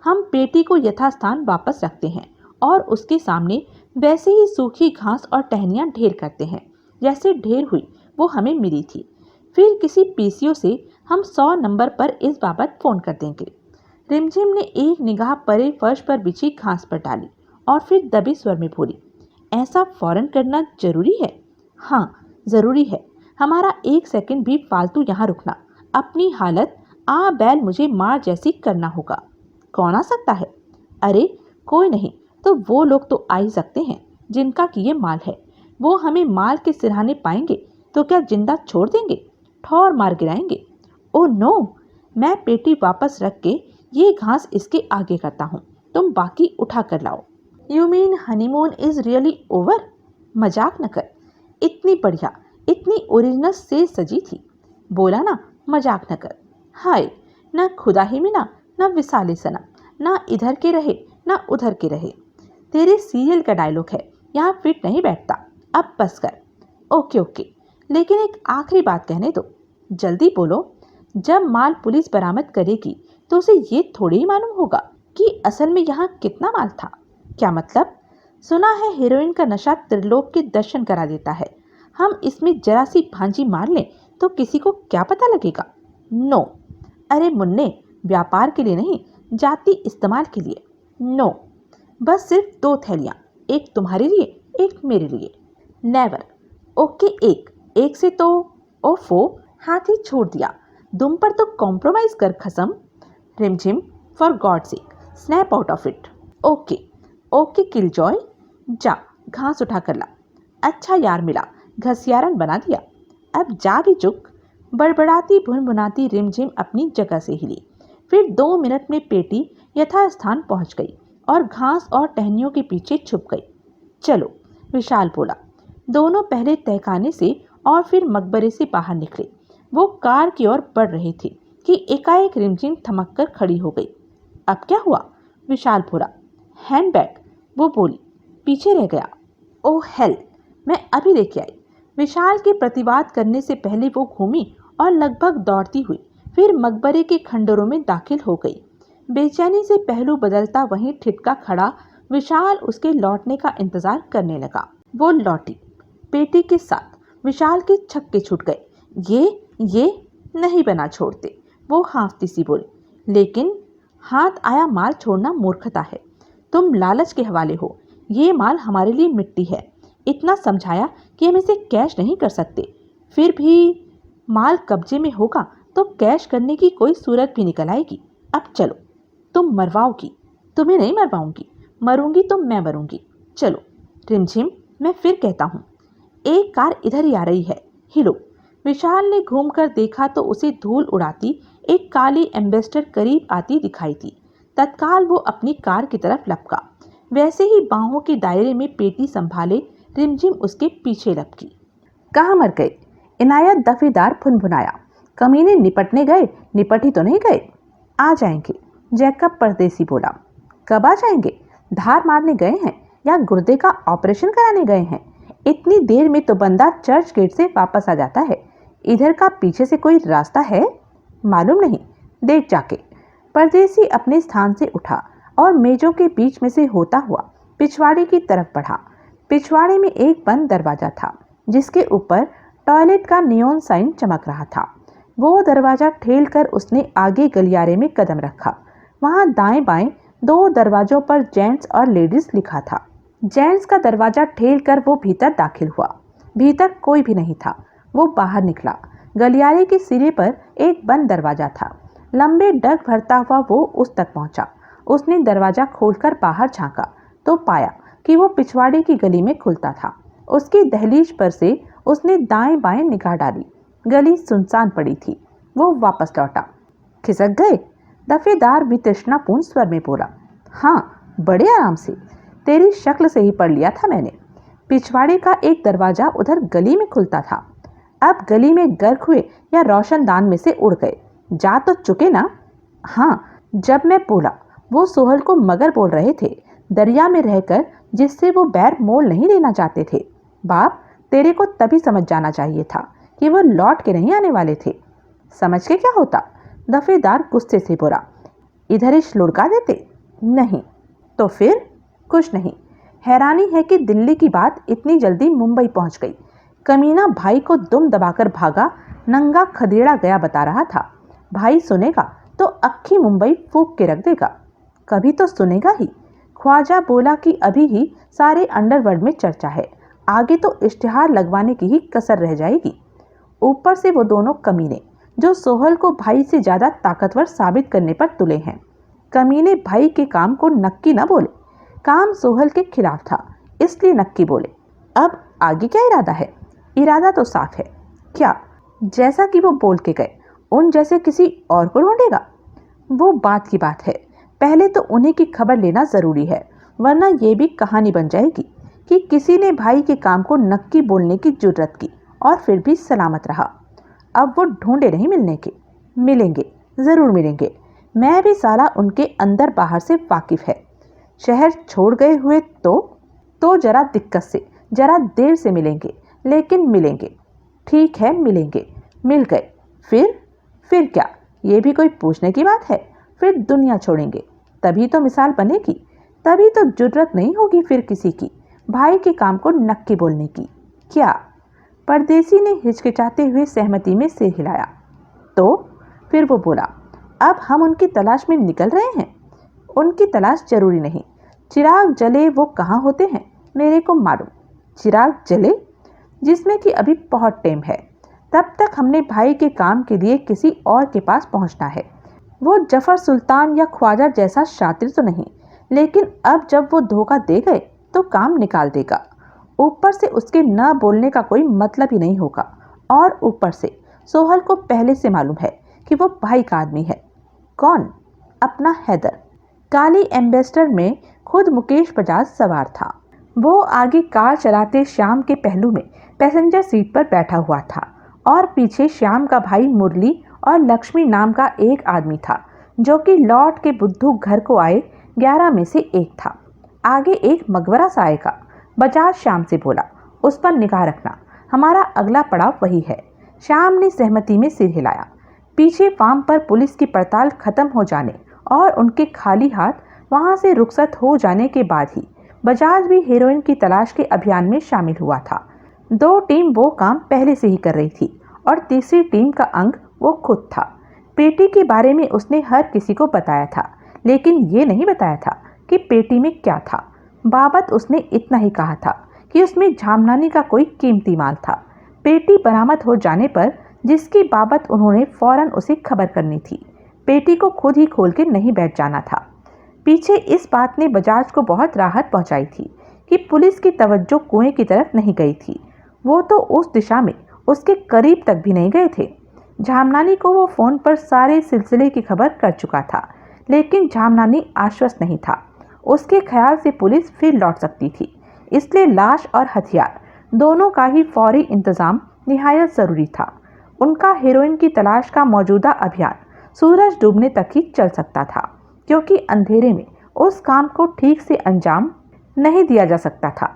हम पेटी को यथास्थान वापस रखते हैं और उसके सामने वैसे ही सूखी घास और टहनियाँ ढेर करते हैं जैसे ढेर हुई वो हमें मिली थी। फिर किसी पीसीओ से हम 100 नंबर पर इस बाबत फ़ोन कर देंगे। रिमझिम ने एक निगाह परे फर्श पर बिछी घास पर डाली और फिर दबे स्वर में बोली, ऐसा फौरन करना जरूरी है? हाँ, ज़रूरी है। हमारा 1 सेकंड भी फालतू यहाँ रुकना, अपनी हालत आ बैल मुझे मार जैसी करना होगा। कौन आ सकता है? अरे कोई नहीं तो वो लोग तो आ ही सकते हैं जिनका कि ये माल है। वो हमें माल के सिरहाने पाएंगे तो क्या जिंदा छोड़ देंगे? ठौर मार गिराएंगे। ओह नो, मैं पेटी वापस रख के ये घास इसके आगे करता हूँ, तुम बाकी उठा कर लाओ। You mean honeymoon is really over? मजाक न कर, इतनी बढ़िया, इतनी ओरिजिनल से सजी थी। बोला ना, मजाक न कर। हाय, न खुदा ही मिला, न विसाले सनम, न इधर के रहे न उधर के रहे। तेरे सीरियल का डायलॉग है, यहाँ फिट नहीं बैठता। अब बस कर। ओके ओके, लेकिन एक आखिरी बात कहने दो। जल्दी बोलो। जब माल पुलिस बरामद करेगी तो उसे ये थोड़ी ही मालूम होगा कि असल में यहाँ कितना माल था। क्या मतलब? सुना है हेरोइन का नशा त्रिलोक के दर्शन करा देता है। हम इसमें जरा सी भांजी मार लें तो किसी को क्या पता लगेगा? नो। अरे मुन्ने, व्यापार के लिए नहीं, जाति इस्तेमाल के लिए। नो, बस सिर्फ 2 थैलियाँ, एक तुम्हारे लिए एक मेरे लिए। नेवर। ओके, एक से तो। ओफो, हाथ ही छोड़ दिया। दुम पर तो कॉम्प्रोमाइज कर खसम। रिमझिम, for God sake, snap out of it. Okay okay kill Joy, जा घास उठा कर ला। अच्छा यार मिला, घसियारन बना दिया। अब जा भी चुक। बड़बड़ाती भुनभुनाती रिमझिम अपनी जगह से हिली। फिर 2 मिनट में पेटी यथास्थान पहुंच गई और घास और टहनियों के पीछे छुप गई। चलो, विशाल बोला। दोनों पहले तहखाने से और फिर मकबरे से बाहर निकले। वो कार की ओर बढ़ रहे थे कि एकाएक रिमझिम थमक कर खड़ी हो गई। अब क्या हुआ? विशाल बोला। हैंडबैग, वो बोली। पीछे रह गया। ओह हेल, मैं अभी लेके आई। विशाल के प्रतिवाद करने से पहले वो घूमी और लगभग दौड़ती हुई फिर मकबरे के खंडरों में दाखिल हो गई। बेचैनी से पहलू बदलता वहीं ठिठका खड़ा विशाल उसके लौटने का इंतजार करने लगा। वो लौटी, पेटी के साथ। विशाल के छक्के छूट गए। ये नहीं बना छोड़ते, वो हाँफती सी बोली। लेकिन हाथ आया माल छोड़ना मूर्खता है। तुम लालच के हवाले हो। ये माल हमारे लिए मिट्टी है। इतना समझाया कि हम इसे कैश नहीं कर सकते। फिर भी माल कब्जे में होगा तो कैश करने की कोई सूरत भी निकल आएगी। अब चलो। तुम मरवाओगी? तुम्हें नहीं मरवाऊंगी, मरूंगी तो मैं मरूंगी। चलो। रिमझिम, मैं फिर कहता हूँ, एक कार इधर ही आ रही है, हिलो। विशाल ने घूमकर देखा तो उसे धूल उड़ाती एक काली एम्बेसडर करीब आती दिखाई दी। तत्काल वो अपनी कार की तरफ लपका। वैसे ही बाहों के दायरे में पेटी संभाले रिमझिम उसके पीछे लपकी। कहाँ मर गए? इनायत दफेदार फुनफुनाया। कमीने निपटने गए, निपट ही तो नहीं गए। आ जाएंगे, जैकब परदेसी बोला। कब आ जाएंगे? धार मारने गए हैं या गुर्दे का ऑपरेशन कराने गए हैं? इतनी देर में तो बंदा चर्च गेट से वापस आ जाता है। इधर का पीछे से कोई रास्ता है? मालूम नहीं, देख जाके। परदेसी अपने स्थान से उठा और मेजों के बीच में से होता हुआ पिछवाड़े की तरफ बढ़ा। पिछवाड़े में एक बंद दरवाजा था जिसके ऊपर टॉयलेट का नियॉन साइन चमक रहा था। वो दरवाजा ठेल कर उसने आगे गलियारे में कदम रखा। वहां दाएं बाएं 2 दरवाजों पर जेंट्स और लेडीज लिखा था। जेंट्स का दरवाजा ठेल कर वो भीतर दाखिल हुआ। भीतर कोई भी नहीं था। वो बाहर निकला। गलियारे के सिरे पर एक बंद दरवाजा था। लंबे डग भरता हुआ वो उस तक पहुंचा। उसने दरवाजा खोलकर बाहर झांका तो पाया कि वो पिछवाड़े की गली में खुलता था। उसकी दहलीज पर से उसने दाएं बाएं निगाह डाली। गली सुनसान पड़ी थी। वो वापस लौटा। खिसक गए? दफेदार वितृष्णापूर्ण स्वर में बोला। हाँ, बड़े आराम से। तेरी शक्ल से ही पढ़ लिया था मैंने। पिछवाड़े का एक दरवाजा उधर गली में खुलता था। अब गली में गर्क हुए या रोशनदान में से उड़ गए? जा तो चुके ना? हाँ, जब मैं बोला वो सोहल को मगर बोल रहे थे, दरिया में रहकर जिससे वो बैर मोल नहीं लेना चाहते थे। बाप, तेरे को तभी समझ जाना चाहिए था कि वो लौट के नहीं आने वाले थे। समझ के क्या होता? दफेदार गुस्से से बोला। इधर ही लुढ़का देते? नहीं तो फिर? कुछ नहीं। हैरानी है कि दिल्ली की बात इतनी जल्दी मुंबई पहुंच गई। कमीना भाई को दुम दबाकर भागा, नंगा खदेड़ा गया बता रहा था। भाई सुनेगा तो अक्खी मुंबई फूंक के रख देगा। कभी तो सुनेगा ही। ख्वाजा बोला कि अभी ही सारे अंडरवर्ल्ड में चर्चा है, आगे तो इश्तिहार लगवाने की ही कसर रह जाएगी। ऊपर से वो दोनों कमीने जो सोहल को भाई से ज्यादा ताकतवर साबित करने पर तुले हैं। कमीने भाई के काम को नक्की न बोले। काम सोहल के खिलाफ था, इसलिए नक्की बोले। अब आगे क्या इरादा है? इरादा तो साफ है। क्या? जैसा कि वो बोल के गए, उन जैसे किसी और को ढूंढेगा? वो बात की बात है। पहले तो उन्हीं की खबर लेना जरूरी है, वरना ये भी कहानी बन जाएगी कि किसी ने भाई के काम को नक्की बोलने की जुर्रत की और फिर भी सलामत रहा। अब वो ढूंढे नहीं मिलने के। मिलेंगे, जरूर मिलेंगे। मैं भी साला उनके अंदर बाहर से वाकिफ है। शहर छोड़ गए हुए तो जरा दिक्कत से, जरा देर से मिलेंगे, लेकिन मिलेंगे। ठीक है, मिलेंगे। मिल गए। फिर क्या? ये भी कोई पूछने की बात है? फिर दुनिया छोड़ेंगे, तभी तो मिसाल बनेगी। तभी तो जुर्रत नहीं होगी फिर किसी की भाई के काम को नक्की बोलने की। क्या? परदेसी ने हिचकिचाते हुए सहमति में सिर हिलाया। तो फिर वो बोला, अब हम उनकी तलाश में निकल रहे हैं। उनकी तलाश जरूरी नहीं। चिराग जले वो कहाँ होते हैं मेरे को मालूम। चिराग जले? जिसमें कि अभी बहुत टाइम है। तब तक हमने भाई के काम के लिए किसी और के पास पहुंचना है। वो जफर सुल्तान या ख्वाजा जैसा शातिर तो नहीं, लेकिन अब जब वो धोखा दे गए तो काम निकाल देगा। ऊपर से उसके न बोलने का कोई मतलब ही नहीं होगा। और ऊपर से सोहल को पहले से मालूम है कि वो भाई का आदमी है। कौन? अपना हैदर। काली एम्बेसडर में खुद मुकेश बजाज सवार था। वो आगे कार चलाते श्याम के पहलू में पैसेंजर सीट पर बैठा हुआ था और पीछे श्याम का भाई मुरली और लक्ष्मी नाम का एक आदमी था जो कि लौट के बुद्धू घर को आए 11 में से एक था। आगे एक मकबरा सा आएगा। बजाज श्याम से बोला, उस पर निगाह रखना, हमारा अगला पड़ाव वही है। श्याम ने सहमति में सिर हिलाया। पीछे फार्म पर पुलिस की पड़ताल खत्म हो जाने और उनके खाली हाथ वहां से रुखसत हो जाने के बाद ही बजाज भी हीरोइन की तलाश के अभियान में शामिल हुआ था। 2 टीम वो काम पहले से ही कर रही थी और तीसरी टीम का अंग वो खुद था। पेटी के बारे में उसने हर किसी को बताया था, लेकिन ये नहीं बताया था कि पेटी में क्या था। बाबत उसने इतना ही कहा था कि उसमें झामनानी का कोई कीमती माल था। पेटी बरामद हो जाने पर जिसकी बाबत उन्होंने फौरन उसे खबर करनी थी। पेटी को खुद ही खोल के नहीं बैठ जाना था। पीछे इस बात ने बजाज को बहुत राहत पहुंचाई थी कि पुलिस की तवज्जो कुएं की तरफ नहीं गई थी। वो तो उस दिशा में उसके करीब तक भी नहीं गए थे। झामनानी को वो फोन पर सारे सिलसिले की खबर कर चुका था, लेकिन झामनानी आश्वस्त नहीं था। उसके ख्याल से पुलिस फिर लौट सकती थी, इसलिए लाश और हथियार दोनों का ही फौरी इंतजाम निहायत जरूरी था। उनका हीरोइन की तलाश का मौजूदा अभियान सूरज डूबने तक ही चल सकता था, क्योंकि अंधेरे में उस काम को ठीक से अंजाम नहीं दिया जा सकता था।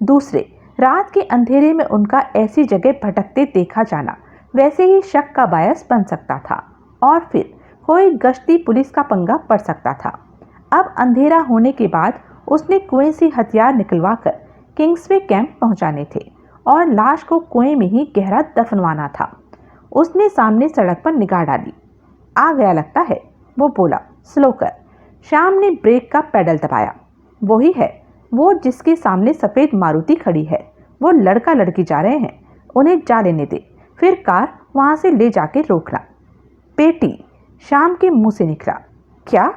दूसरे, रात के अंधेरे में उनका ऐसी जगह भटकते देखा जाना वैसे ही शक का बायस बन सकता था, और फिर कोई गश्ती पुलिस का पंगा पड़ सकता था। अब अंधेरा होने के बाद उसने कुएं से हथियार निकलवाकर किंग्सवे कैंप पहुंचाने थे और लाश को कुएं में ही गहरा दफनवाना था। उसने सामने सड़क पर निगाह डाली। आ गया लगता है, वो बोला, स्लो कर। श्याम ने ब्रेक का पेडल दबाया। वही है, वो जिसके सामने सफेद मारुति खड़ी है। वो लड़का लड़की जा रहे हैं, उन्हें जा लेने दे, फिर कार वहां से ले जाके रोकना। पेटी श्याम के मुंह से निकला। क्या?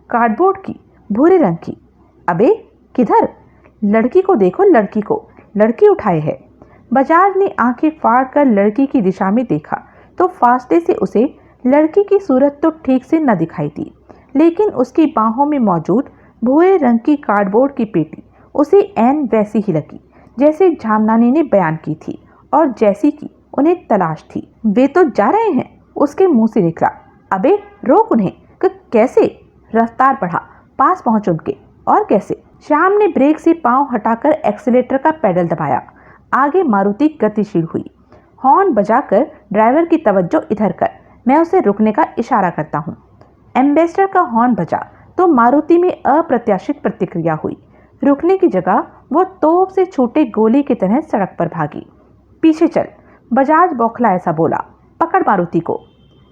कार्डबोर्ड की, भूरे रंग की। अबे किधर? लड़की को देखो, लड़की को। लड़की उठाए है। बजाज ने आंखें फाड़ कर लड़की की दिशा में देखा तो फासले से उसे लड़की की सूरत तो ठीक से न दिखाई दी, लेकिन उसकी बाहों में मौजूद भूरे रंग की कार्डबोर्ड की पेटी उसे ऐन वैसी ही लगी जैसे झामनानी ने बयान की थी और जैसी की उन्हें तलाश थी। वे तो जा रहे हैं, उसके मुंह से निकला। अबे रोक उन्हें। कैसे? रफ्तार बढ़ा, पास पहुंच उनके। और कैसे? श्याम ने ब्रेक से पांव हटाकर एक्सीलेटर का पेडल दबाया। आगे मारुति गतिशील हुई। हॉर्न बजाकर ड्राइवर की तवज्जो इधर कर, मैं उसे रुकने का इशारा करता हूँ। एम्बेसडर का हॉर्न बजा तो मारुति में अप्रत्याशित प्रतिक्रिया हुई। रुकने की जगह वो तोप से छूटे गोली की तरह सड़क पर भागी। पीछे चल, बजाज बौखला ऐसा बोला। पकड़ मारुति को।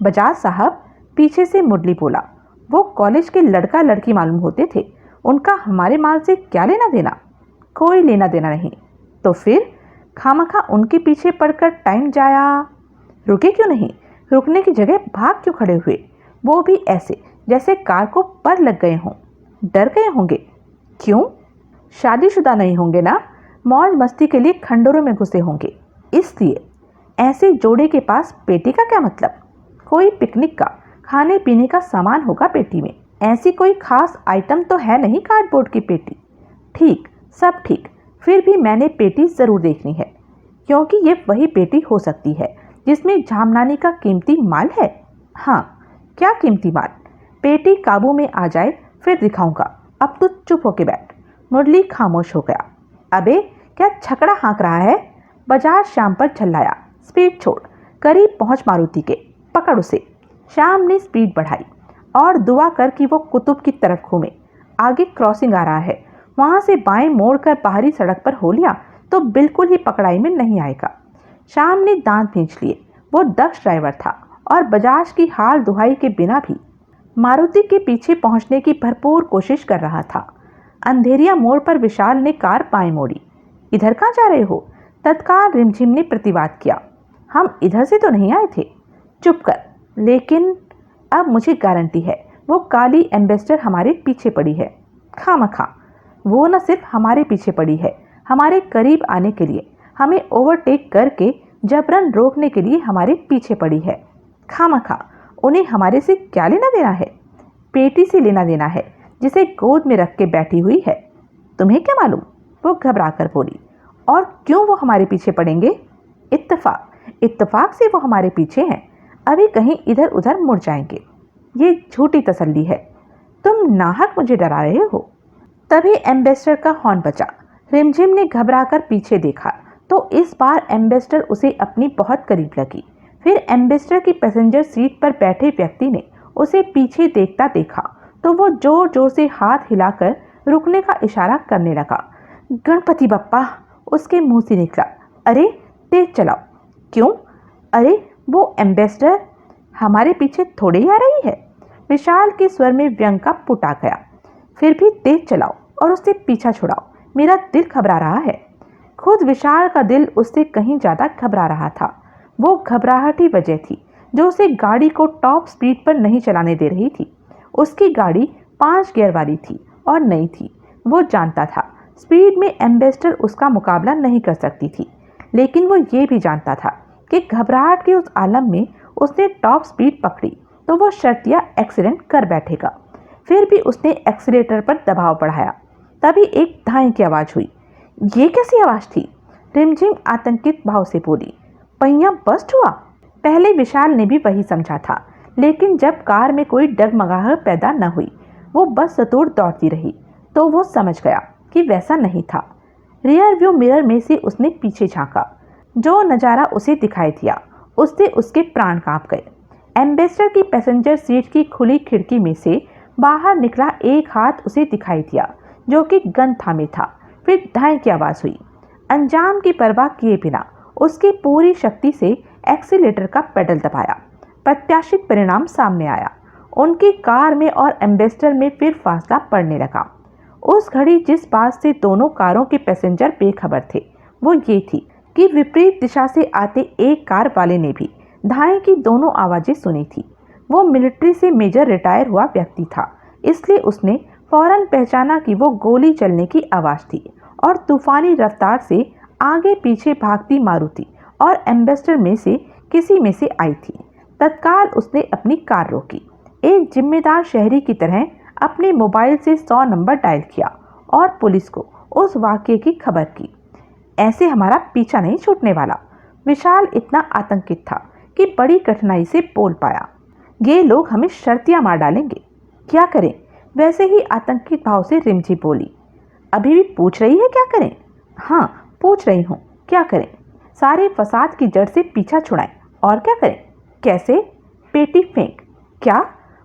बजाज साहब, पीछे से मुरली बोला। वो कॉलेज के लड़का लड़की मालूम होते थे, उनका हमारे माल से क्या लेना देना? कोई लेना देना नहीं। तो फिर खामखा उनके पीछे पड़कर टाइम जाया। रुके क्यों नहीं? रुकने की जगह भाग क्यों खड़े हुए? वो भी ऐसे जैसे कार को पर लग गए हों। डर गए होंगे। क्यों? शादीशुदा नहीं होंगे ना, मौज मस्ती के लिए खंडरों में घुसे होंगे, इसलिए। ऐसे जोड़े के पास पेटी का क्या मतलब? कोई पिकनिक का खाने पीने का सामान होगा पेटी में। ऐसी कोई खास आइटम तो है नहीं कार्डबोर्ड की पेटी। ठीक, सब ठीक, फिर भी मैंने पेटी जरूर देखनी है, क्योंकि ये वही पेटी हो सकती है जिसमें झामनानी का कीमती माल है। हाँ, क्या कीमती माल? पेटी काबू में आ जाए फिर दिखाऊंगा, अब तो चुप होके बैठ। मुरली खामोश हो गया। अबे क्या छकड़ा हाँक रहा है? बजाज श्याम पर झल्लाया। स्पीड छोड़, करीब पहुंच मारुति के, पकड़ उसे। श्याम ने स्पीड बढ़ाई और दुआ कर कि वो कुतुब की तरफ घूमे। आगे क्रॉसिंग आ रहा है, वहां से बाएं मोड़कर बाहरी सड़क पर हो लिया तो बिल्कुल ही पकड़ाई में नहीं आएगा। श्याम ने दांत भींच लिए। वो दक्ष ड्राइवर था और बजाज की हाल दुहाई के बिना भी मारुति के पीछे पहुंचने की भरपूर कोशिश कर रहा था। अंधेरिया मोड़ पर विशाल ने कार बाएं मोड़ी। इधर कहाँ जा रहे हो? तत्काल रिमझिम ने प्रतिवाद किया। हम इधर से तो नहीं आए थे। चुप कर। लेकिन अब मुझे गारंटी है वो काली एम्बेसडर हमारे पीछे पड़ी है। खामखा। वो न सिर्फ हमारे पीछे पड़ी है, हमारे करीब आने के लिए, हमें ओवरटेक करके जबरन रोकने के लिए हमारे पीछे पड़ी है। खामखा। उन्हें हमारे से क्या लेना देना है? पेटी से लेना देना है जिसे गोद में रख के बैठी हुई है। तुम्हें क्या मालूम? वो घबरा कर बोली। और क्यों वो हमारे पीछे पड़ेंगे? इत्तेफाक से वो हमारे पीछे हैं, अभी कहीं इधर उधर मुड़ जाएंगे। ये झूठी तसल्ली है, तुम नाहक मुझे डरा रहे हो। तभी एम्बेसडर का हॉर्न बजा। रिमझिम ने घबराकर पीछे देखा तो इस बार एम्बेसडर उसे अपनी बहुत करीब लगी। फिर एम्बेसडर की पैसेंजर सीट पर बैठे व्यक्ति ने उसे पीछे देखता देखा तो वो जोर जोर से हाथ हिलाकर रुकने का इशारा करने लगा। गणपति बप्पा, उसके मुंह से निकला। अरे तेज चलाओ। क्यों? अरे वो एम्बेसडर हमारे पीछे थोड़ी आ रही है। विशाल के स्वर में व्यंग का पुट आ गया। फिर भी तेज चलाओ और उससे पीछा छुड़ाओ, मेरा दिल घबरा रहा है। खुद विशाल का दिल उससे कहीं ज्यादा घबरा रहा था। वो घबराहट ही वजह थी जो उसे गाड़ी को टॉप स्पीड पर नहीं चलाने दे रही थी। उसकी गाड़ी 5 गियर वाली थी और नई थी। वो जानता था स्पीड में एम्बेसडर उसका मुकाबला नहीं कर सकती थी, लेकिन वो ये भी जानता था कि घबराहट के उस आलम में उसने टॉप स्पीड पकड़ी तो वो शर्तिया एक्सीडेंट कर बैठेगा। फिर भी उसने एक्सीलेटर पर दबाव बढ़ाया। तभी एक धाई की आवाज़ हुई। ये कैसी आवाज़ थी? रिमझिम आतंकित भाव से बोली। पहिया बस्ट हुआ? पहले विशाल ने भी वही समझा था, लेकिन जब कार में कोई डगमगाहट पैदा न हुई, वो बस सतूर दौड़ती रही, तो वो समझ गया कि वैसा नहीं था। रियर व्यू मिरर में से उसने पीछे झांका। जो नज़ारा उसे दिखाई दिया उससे उसके प्राण कांप गए। एम्बेसडर की पैसेंजर सीट की खुली खिड़की में से बाहर निकला एक हाथ उसे दिखाई दिया, जो कि गन थामे था। फिर धाई की आवाज़ हुई। अंजाम की परवाह किए बिना उसकी पूरी शक्ति से एक्सीलेटर का पेडल दबाया। प्रत्याशित परिणाम सामने आया। उनकी कार में और एम्बेसडर में फिर फासला पड़ने लगा। उस घड़ी जिस बात से दोनों कारों के पैसेंजर बेखबर थे, वो ये थी कि विपरीत दिशा से आते एक कार वाले ने भी धाई की दोनों आवाज़ें सुनी थी। वो मिलिट्री से मेजर रिटायर हुआ व्यक्ति था, इसलिए उसने फौरन पहचाना कि वो गोली चलने की आवाज़ थी और तूफानी रफ्तार से आगे पीछे भागती मारुति और एम्बेसडर में से किसी में से आई थी। तत्काल उसने अपनी कार रोकी। एक जिम्मेदार शहरी की तरह अपने मोबाइल से 100 नंबर डायल किया और पुलिस को उस वाक़ये की खबर की। ऐसे हमारा पीछा नहीं छूटने वाला। विशाल इतना आतंकित था कि बड़ी कठिनाई से बोल पाया। ये लोग हमें शर्तियाँ मार डालेंगे, क्या करें? वैसे ही आतंकित भाव से रिमझी बोली। अभी भी पूछ रही है क्या करें? हाँ, पूछ रही हूँ, क्या करें? सारे फसाद की जड़ से पीछा छुड़ाएं। और क्या करें? कैसे? पेटी फेंक। क्या?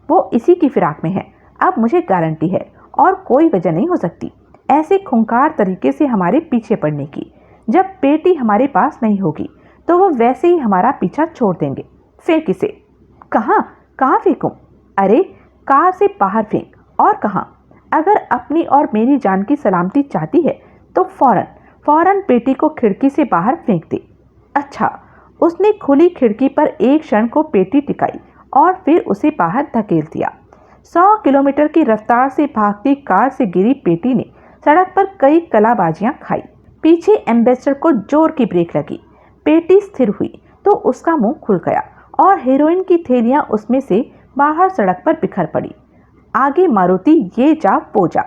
वो इसी की फिराक में है, अब मुझे गारंटी है, और कोई वजह नहीं हो सकती ऐसे खूंखार तरीके से हमारे पीछे पड़ने की। जब पेटी हमारे पास नहीं होगी तो वो वैसे ही हमारा पीछा छोड़ देंगे। फेंक इसे। कहाँ? कहाँ फेंकूं? अरे कार से बाहर फेंक। और कहाँ? अगर अपनी और मेरी जान की सलामती चाहती है तो फौरन पेटी को खिड़की से बाहर फेंक दे। अच्छा। उसने खुली खिड़की पर एक क्षण को पेटी टिकाई और फिर उसे बाहर धकेल दिया। 100 किलोमीटर की रफ्तार से भागती कार से गिरी पेटी ने सड़क पर कई कलाबाजियां खाई। पीछे एम्बेसडर को जोर की ब्रेक लगी। पेटी स्थिर हुई तो उसका मुंह खुल गया और हेरोइन की थैलियां उसमें से बाहर सड़क पर बिखर पड़ी। आगे मारुति ये जा वो जा।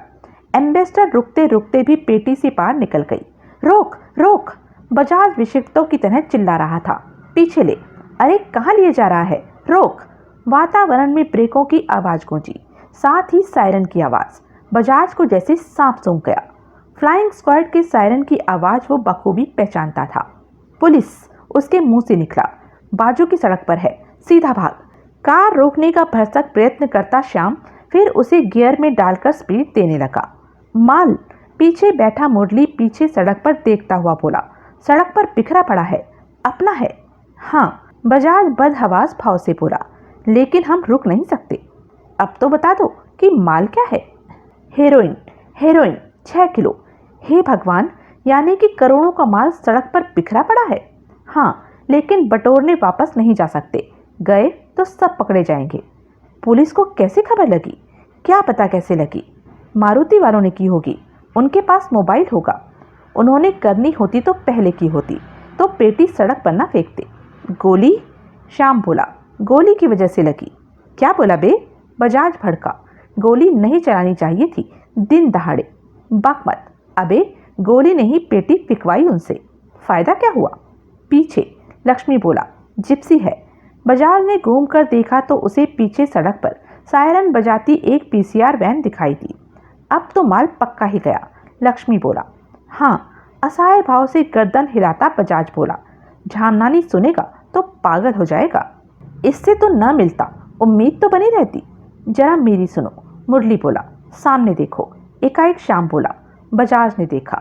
एम्बेसडर रुकते रुकते भी पेटी से पार निकल गई। रोक रोक! बजाज विक्षिप्तों की तरह चिल्ला रहा था। पीछे ले। अरे कहाँ लिए जा रहा है? रोक! वातावरण में ब्रेकों की आवाज़ गूंजी, साथ ही सायरन की आवाज़। बजाज को जैसे सांप सूंघ गया। फ्लाइंग स्क्वाड के सायरन की आवाज़ वो बखूबी पहचानता था। पुलिस! उसके मुंह से निकला। बाजू की सड़क पर है, सीधा भाग। कार रोकने का भरसक प्रयत्न करता श्याम फिर उसे गियर में डालकर स्पीड देने लगा। माल! पीछे बैठा मुरली पीछे सड़क पर देखता हुआ बोला। सड़क पर बिखरा पड़ा है, अपना है? हाँ, बजाज बदहवास भाव से बोला। लेकिन हम रुक नहीं सकते। अब तो बता दो कि माल क्या है? Heroin 6 kilo. हे भगवान, यानी कि करोड़ों का माल सड़क पर बिखरा पड़ा है। हाँ, लेकिन बटोरने वापस नहीं जा सकते। गए तो सब पकड़े जाएंगे। पुलिस को कैसे खबर लगी? क्या पता कैसे लगी। मारुति वालों ने की होगी, उनके पास मोबाइल होगा। उन्होंने करनी होती तो पहले की होती, तो पेटी सड़क पर ना फेंकते। गोली? श्याम बोला। गोली की वजह से लगी। क्या बोला बे? बजाज भड़का। गोली नहीं चलानी चाहिए थी दिन दहाड़े। बक मत। अबे गोली नहीं पेटी फिकवाई उनसे, फायदा क्या हुआ? पीछे लक्ष्मी बोला। जिप्सी है। बजाज ने घूम कर देखा तो उसे पीछे सड़क पर सायरन बजाती एक पीसीआर वैन दिखाई दी। अब तो माल पक्का ही गया, लक्ष्मी बोला। हाँ, असहाय भाव से गर्दन हिलाता बजाज बोला। झामनानी सुनेगा तो पागल हो जाएगा। इससे तो न मिलता, उम्मीद तो बनी रहती। जरा मेरी सुनो, मुरली बोला। सामने देखो, एकाएक श्याम बोला। बजाज ने देखा।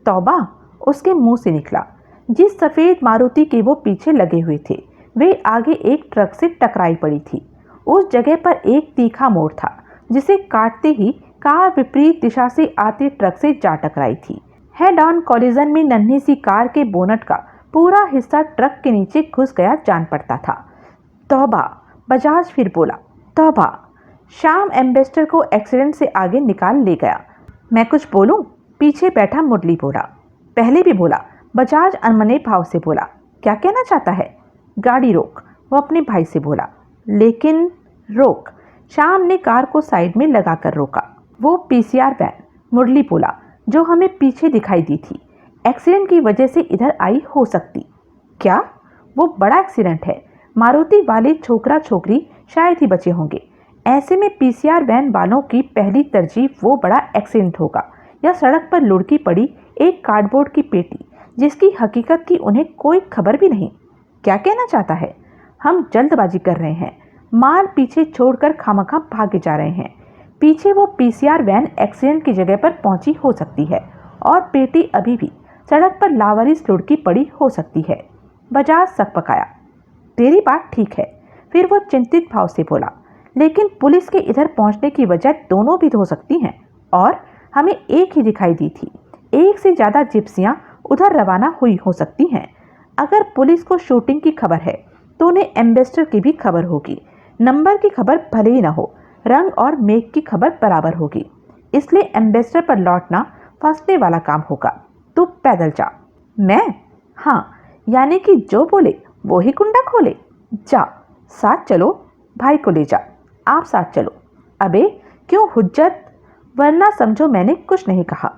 तौबा! उसके मुंह से निकला। जिस सफ़ेद मारुति के वो पीछे लगे हुए थे, वे आगे एक ट्रक से टकराई पड़ी थी। उस जगह पर एक तीखा मोड़ था, जिसे काटते ही कार विपरीत दिशा से आते ट्रक से जा टकराई थी। हेड ऑन कॉलिजन में नन्ही सी कार के बोनट का पूरा हिस्सा ट्रक के नीचे घुस गया जान पड़ता था। तौबा! बजाज फिर बोला। तौबा! श्याम एम्बेसडर को एक्सीडेंट से आगे निकाल ले गया। मैं कुछ बोलूं? पीछे बैठा मुरली बोला। पहले भी बोला, बजाज अनमने भाव से बोला, क्या कहना चाहता है? गाड़ी रोक, वो अपने भाई से बोला। लेकिन रोक। श्याम ने कार को साइड में लगाकर रोका। वो पीसीआर वैन, मुरली बोला, जो हमें पीछे दिखाई दी थी, एक्सीडेंट की वजह से इधर आई हो सकती। क्या? वो बड़ा एक्सीडेंट है, मारुति वाले छोकरा छोकरी शायद ही बचे होंगे। ऐसे में पीसीआर वैन वालों की पहली तरजीह वो बड़ा एक्सीडेंट होगा या सड़क पर लुढ़की पड़ी एक कार्डबोर्ड की पेटी जिसकी हकीकत की उन्हें कोई खबर भी नहीं। क्या कहना चाहता है? हम जल्दबाजी कर रहे हैं, माल पीछे छोड़कर खामखा भागे जा रहे हैं। पीछे वो पीसीआर वैन एक्सीडेंट की जगह पर पहुंची हो सकती है और पेटी अभी भी सड़क पर लावारिस लुढ़की पड़ी हो सकती है। बजाज सकपकाया। तेरी बात ठीक है। फिर वो चिंतित भाव से बोला, लेकिन पुलिस के इधर पहुंचने की वजह दोनों भी हो सकती हैं और हमें एक ही दिखाई दी थी। एक से ज़्यादा जिप्सियां उधर रवाना हुई हो सकती हैं। अगर पुलिस को शूटिंग की खबर है तो उन्हें एम्बेसडर की भी खबर होगी। नंबर की खबर भले ही ना हो, रंग और मेक की खबर बराबर होगी। इसलिए एम्बेसडर पर लौटना फंसने वाला काम होगा। तू पैदल जा। मैं? हाँ, यानी कि जो बोले वो ही कुंडा खोले। जा, साथ चलो, भाई को ले जा। आप साथ चलो। अबे क्यों हुज्जत? वरना समझो मैंने कुछ नहीं कहा।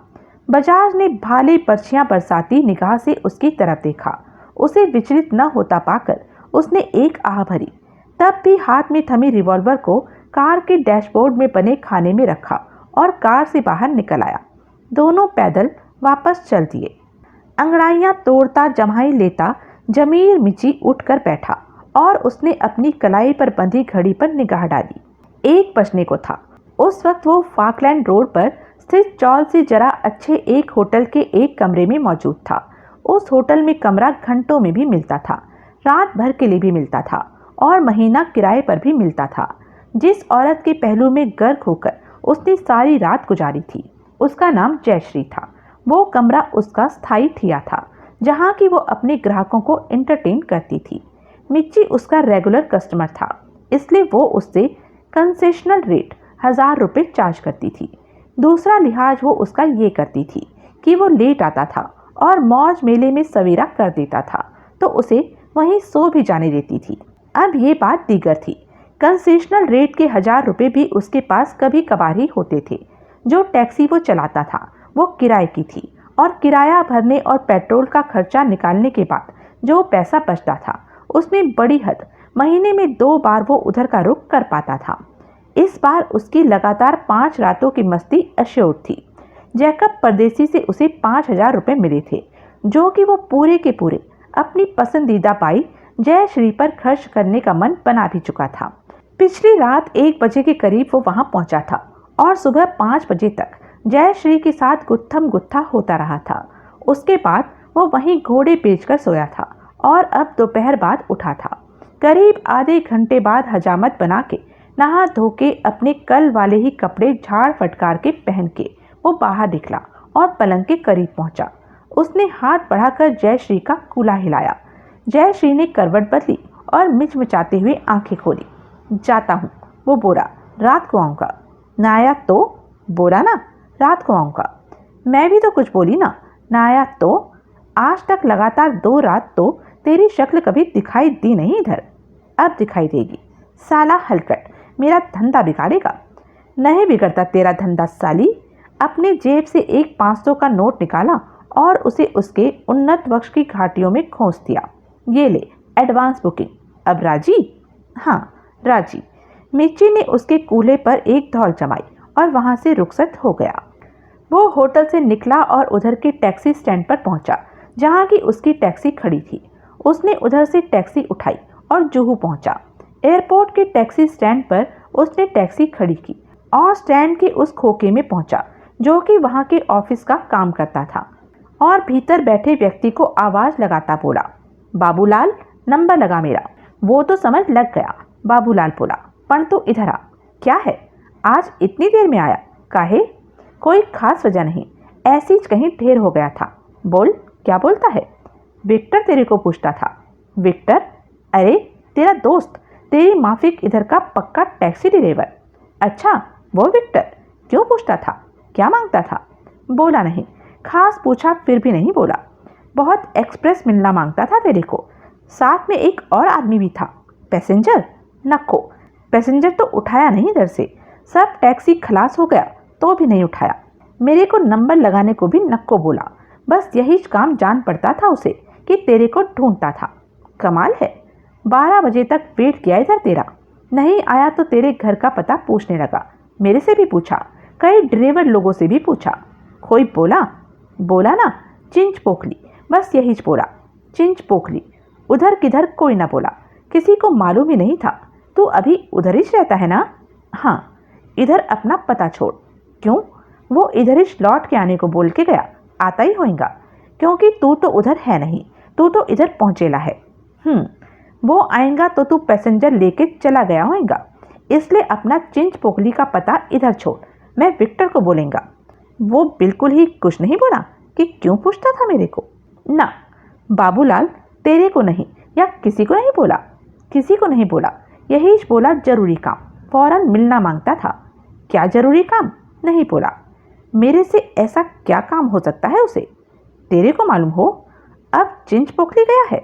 बजाज ने भाले पर्चियां बरसाती निगाह से उसकी तरफ देखा। उसे विचलित न होता पाकर उसने एक आह भरी, तब भी हाथ में थमी रिवॉल्वर को कार के डैशबोर्ड में बने खाने में रखा और कार से बाहर निकल आया। दोनों पैदल वापस चल दिए। अंगड़ाइयां तोड़ता जम्हाई लेता जमीर मिची उठकर बैठा और उसने अपनी कलाई पर बंधी घड़ी पर निगाह डाली। 1 बजने को था। उस वक्त वो फाकलैंड रोड पर स्थित चौल से जरा अच्छे एक होटल के एक कमरे में मौजूद था। उस होटल में कमरा घंटों में भी मिलता था, रात भर के लिए भी मिलता था और महीना किराए पर भी मिलता था। जिस औरत के पहलू में गर्क होकर उसने सारी रात गुजारी थी, उसका नाम जयश्री था। वो कमरा उसका स्थायी ठिया था, जहाँ की वो अपने ग्राहकों को एंटरटेन करती थी। मिच्ची उसका रेगुलर कस्टमर था, इसलिए वो उससे कंसेशनल रेट 1000 रुपये चार्ज करती थी। दूसरा लिहाज वो उसका ये करती थी कि वो लेट आता था और मौज मेले में सवेरा कर देता था, तो उसे वहीं सो भी जाने देती थी। अब ये बात दीगर थी। कंसेशनल रेट के 1000 रुपये भी उसके पास कभी कभार ही होते थे। जो टैक्सी वो चलाता था वो किराए की थी और किराया भरने और पेट्रोल का खर्चा निकालने के बाद जो पैसा बचता था उसमें बड़ी हद महीने में 2 बार वो उधर का रुख कर पाता था। इस बार उसकी लगातार 5 रातों की मस्ती अश्योर थी। जैकब परदेसी से उसे 5000 रुपये मिले थे, जो कि वो पूरे के पूरे अपनी पसंदीदा पाई जयश्री पर खर्च करने का मन बना भी चुका था। पिछली रात 1 बजे के करीब वो वहां पहुंचा था और सुबह 5 बजे तक जयश्री के साथ गुत्थम गुत्था होता रहा था। उसके बाद वो वहीं घोड़े बेचकर सोया था और अब दोपहर बाद उठा था। करीब आधे घंटे बाद हजामत बना के नहा धो के अपने कल वाले ही कपड़े झाड़ फटकार के पहन के वो बाहर निकला और पलंग के करीब पहुंचा। उसने हाथ बढ़ाकर जयश्री का कूल्हा हिलाया। जयश्री ने करवट बदली और मिचमिचाते हुए आंखें खोली। जाता हूँ, वो बोला, रात को आऊँगा। ना आया तो? बोला ना, रात को आऊँगा। मैं भी तो कुछ बोली ना, ना आया तो? आज तक लगातार 2 रात तो तेरी शक्ल कभी दिखाई दी नहीं इधर, अब दिखाई देगी। साला हलकट, मेरा धंधा बिगाड़ेगा। नहीं बिगड़ता तेरा धंधा साली। अपने जेब से एक 500 का नोट निकाला और उसे उसके उन्नत वक्ष की घाटियों में खोस दिया। ये ले एडवांस बुकिंग, अब राजी? हाँ राजी। मिच्ची ने उसके कूल्हे पर एक धौल जमाई और वहां से रुखसत हो गया। वो होटल से निकला और उधर के टैक्सी स्टैंड पर पहुंचा, जहां की उसकी टैक्सी खड़ी थी। उसने उधर से टैक्सी उठाई और जुहू पहुंचा। एयरपोर्ट के टैक्सी स्टैंड पर उसने टैक्सी खड़ी की और स्टैंड के उस खोखे में पहुंचा जो कि वहां के ऑफिस का काम करता था और भीतर बैठे व्यक्ति को आवाज लगाता बोला, बाबूलाल, नंबर लगा मेरा। वो तो समझ लग गया। बाबूलाल बोला, पण तू इधर आ। क्या है, आज इतनी देर में आया? काहे? कोई खास वजह नहीं, ऐसी कहीं ढेर हो गया था। बोल, क्या बोलता है? विक्टर तेरे को पूछता था। विक्टर? अरे तेरा दोस्त, तेरी माफिक इधर का पक्का टैक्सी ड्राइवर। अच्छा, वो विक्टर? क्यों पूछता था? क्या मांगता था? बोला नहीं, खास पूछा फिर भी नहीं बोला। बहुत एक्सप्रेस मिलना मांगता था तेरे को। साथ में एक और आदमी भी था। पैसेंजर? नक्को, पैसेंजर तो उठाया नहीं इधर से। सब टैक्सी खलास हो गया तो भी नहीं उठाया। मेरे को नंबर लगाने को भी नक्को बोला। बस यही काम जान पड़ता था उसे कि तेरे को ढूंढता था। कमाल है। 12 बजे तक वेट किया इधर तेरा, नहीं आया तो तेरे घर का पता पूछने लगा। मेरे से भी पूछा, कई ड्राइवर लोगों से भी पूछा। कोई बोला ना, चिंच पोखली, बस यही बोला, चिंच पोखली। उधर किधर कोई ना बोला, किसी को मालूम ही नहीं था। तू अभी उधर ही रहता है ना? हाँ, इधर अपना पता छोड़। क्यों? वो इधर ही लौट के आने को बोल के गया। आता ही होएगा, क्योंकि तू तो उधर है नहीं, तू तो इधर पहुंचेला है। वो आएगा तो तू पैसेंजर लेके चला गया होएगा, इसलिए अपना चिंच पोखली का पता इधर छोड़। मैं विक्टर को बोलेंगा। वो बिल्कुल ही कुछ नहीं बोला कि क्यों पूछता था मेरे को। ना बाबूलाल, तेरे को नहीं या किसी को नहीं बोला, किसी को नहीं बोला। यही बोला जरूरी काम, फौरन मिलना मांगता था। क्या जरूरी काम? नहीं बोला। मेरे से ऐसा क्या काम हो सकता है उसे? तेरे को मालूम हो? अब चिंच पोखली गया है,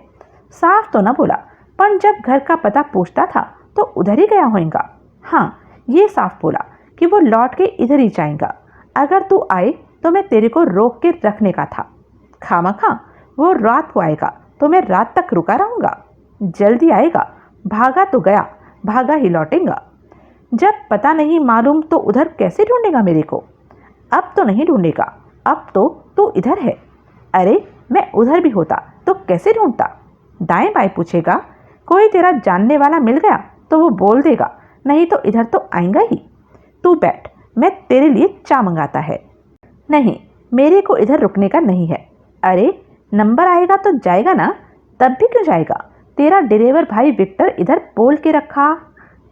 साफ तो ना बोला, पर जब घर का पता पूछता था तो उधर ही गया होएगा। हाँ, ये साफ बोला कि वो लौट के इधर ही जाएगा। अगर तू आए तो मैं तेरे को रोक के रखने का था। खामखा वो रात को आएगा तो मैं रात तक रुका रहूँगा। जल्दी आएगा, भागा तो गया, भागा ही लौटेगा। जब पता नहीं मालूम तो उधर कैसे ढूंढेगा मेरे को? अब तो नहीं ढूंढेगा, अब तो तू इधर है। अरे मैं उधर भी होता तो कैसे ढूंढता? दाएं बाएं पूछेगा, कोई तेरा जानने वाला मिल गया तो वो बोल देगा, नहीं तो इधर तो आएगा ही। तू बैठ, मैं तेरे लिए चा मंगाता है। नहीं, मेरे को इधर रुकने का नहीं है। अरे नंबर आएगा तो जाएगा ना, तब भी क्यों जाएगा? तेरा ड्राइवर भाई विक्टर इधर बोल के रखा।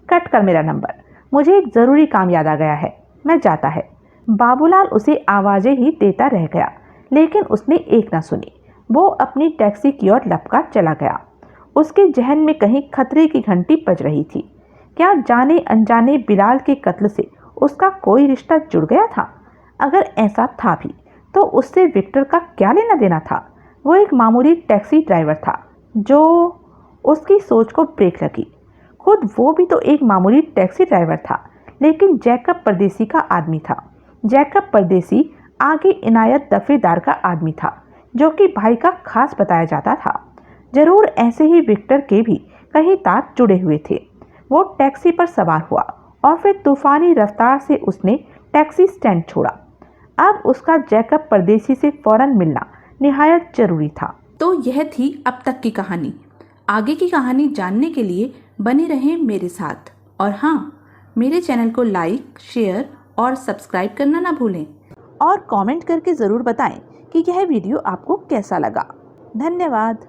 कट कर मेरा नंबर, मुझे एक ज़रूरी काम याद आ गया है, मैं जाता है। बाबूलाल उसे आवाज़ें ही देता रह गया, लेकिन उसने एक ना सुनी। वो अपनी टैक्सी की ओर लपका चला गया। उसके जहन में कहीं खतरे की घंटी बज रही थी। क्या जाने अनजाने बिलाल के कत्ल से उसका कोई रिश्ता जुड़ गया था? अगर ऐसा था भी तो उससे विक्टर का क्या लेना देना था? वो एक मामूली टैक्सी ड्राइवर था। जो उसकी सोच को ब्रेक लगी। खुद वो भी तो एक मामूली टैक्सी ड्राइवर था, लेकिन जैकब परदेसी का आदमी था। जैकब परदेसी आगे इनायत दफेदार का आदमी था, जो कि भाई का खास बताया जाता था। जरूर ऐसे ही विक्टर के भी कहीं तार जुड़े हुए थे। वो टैक्सी पर सवार हुआ और फिर तूफानी रफ्तार से उसने टैक्सी स्टैंड छोड़ा। अब उसका जैकब परदेसी से फौरन मिलना निहायत जरूरी था। तो यह थी अब तक की कहानी। आगे की कहानी जानने के लिए बने रहें मेरे साथ। और हाँ, मेरे चैनल को लाइक, शेयर और सब्सक्राइब करना ना भूलें। और कमेंट करके ज़रूर बताएं कि यह वीडियो आपको कैसा लगा। धन्यवाद।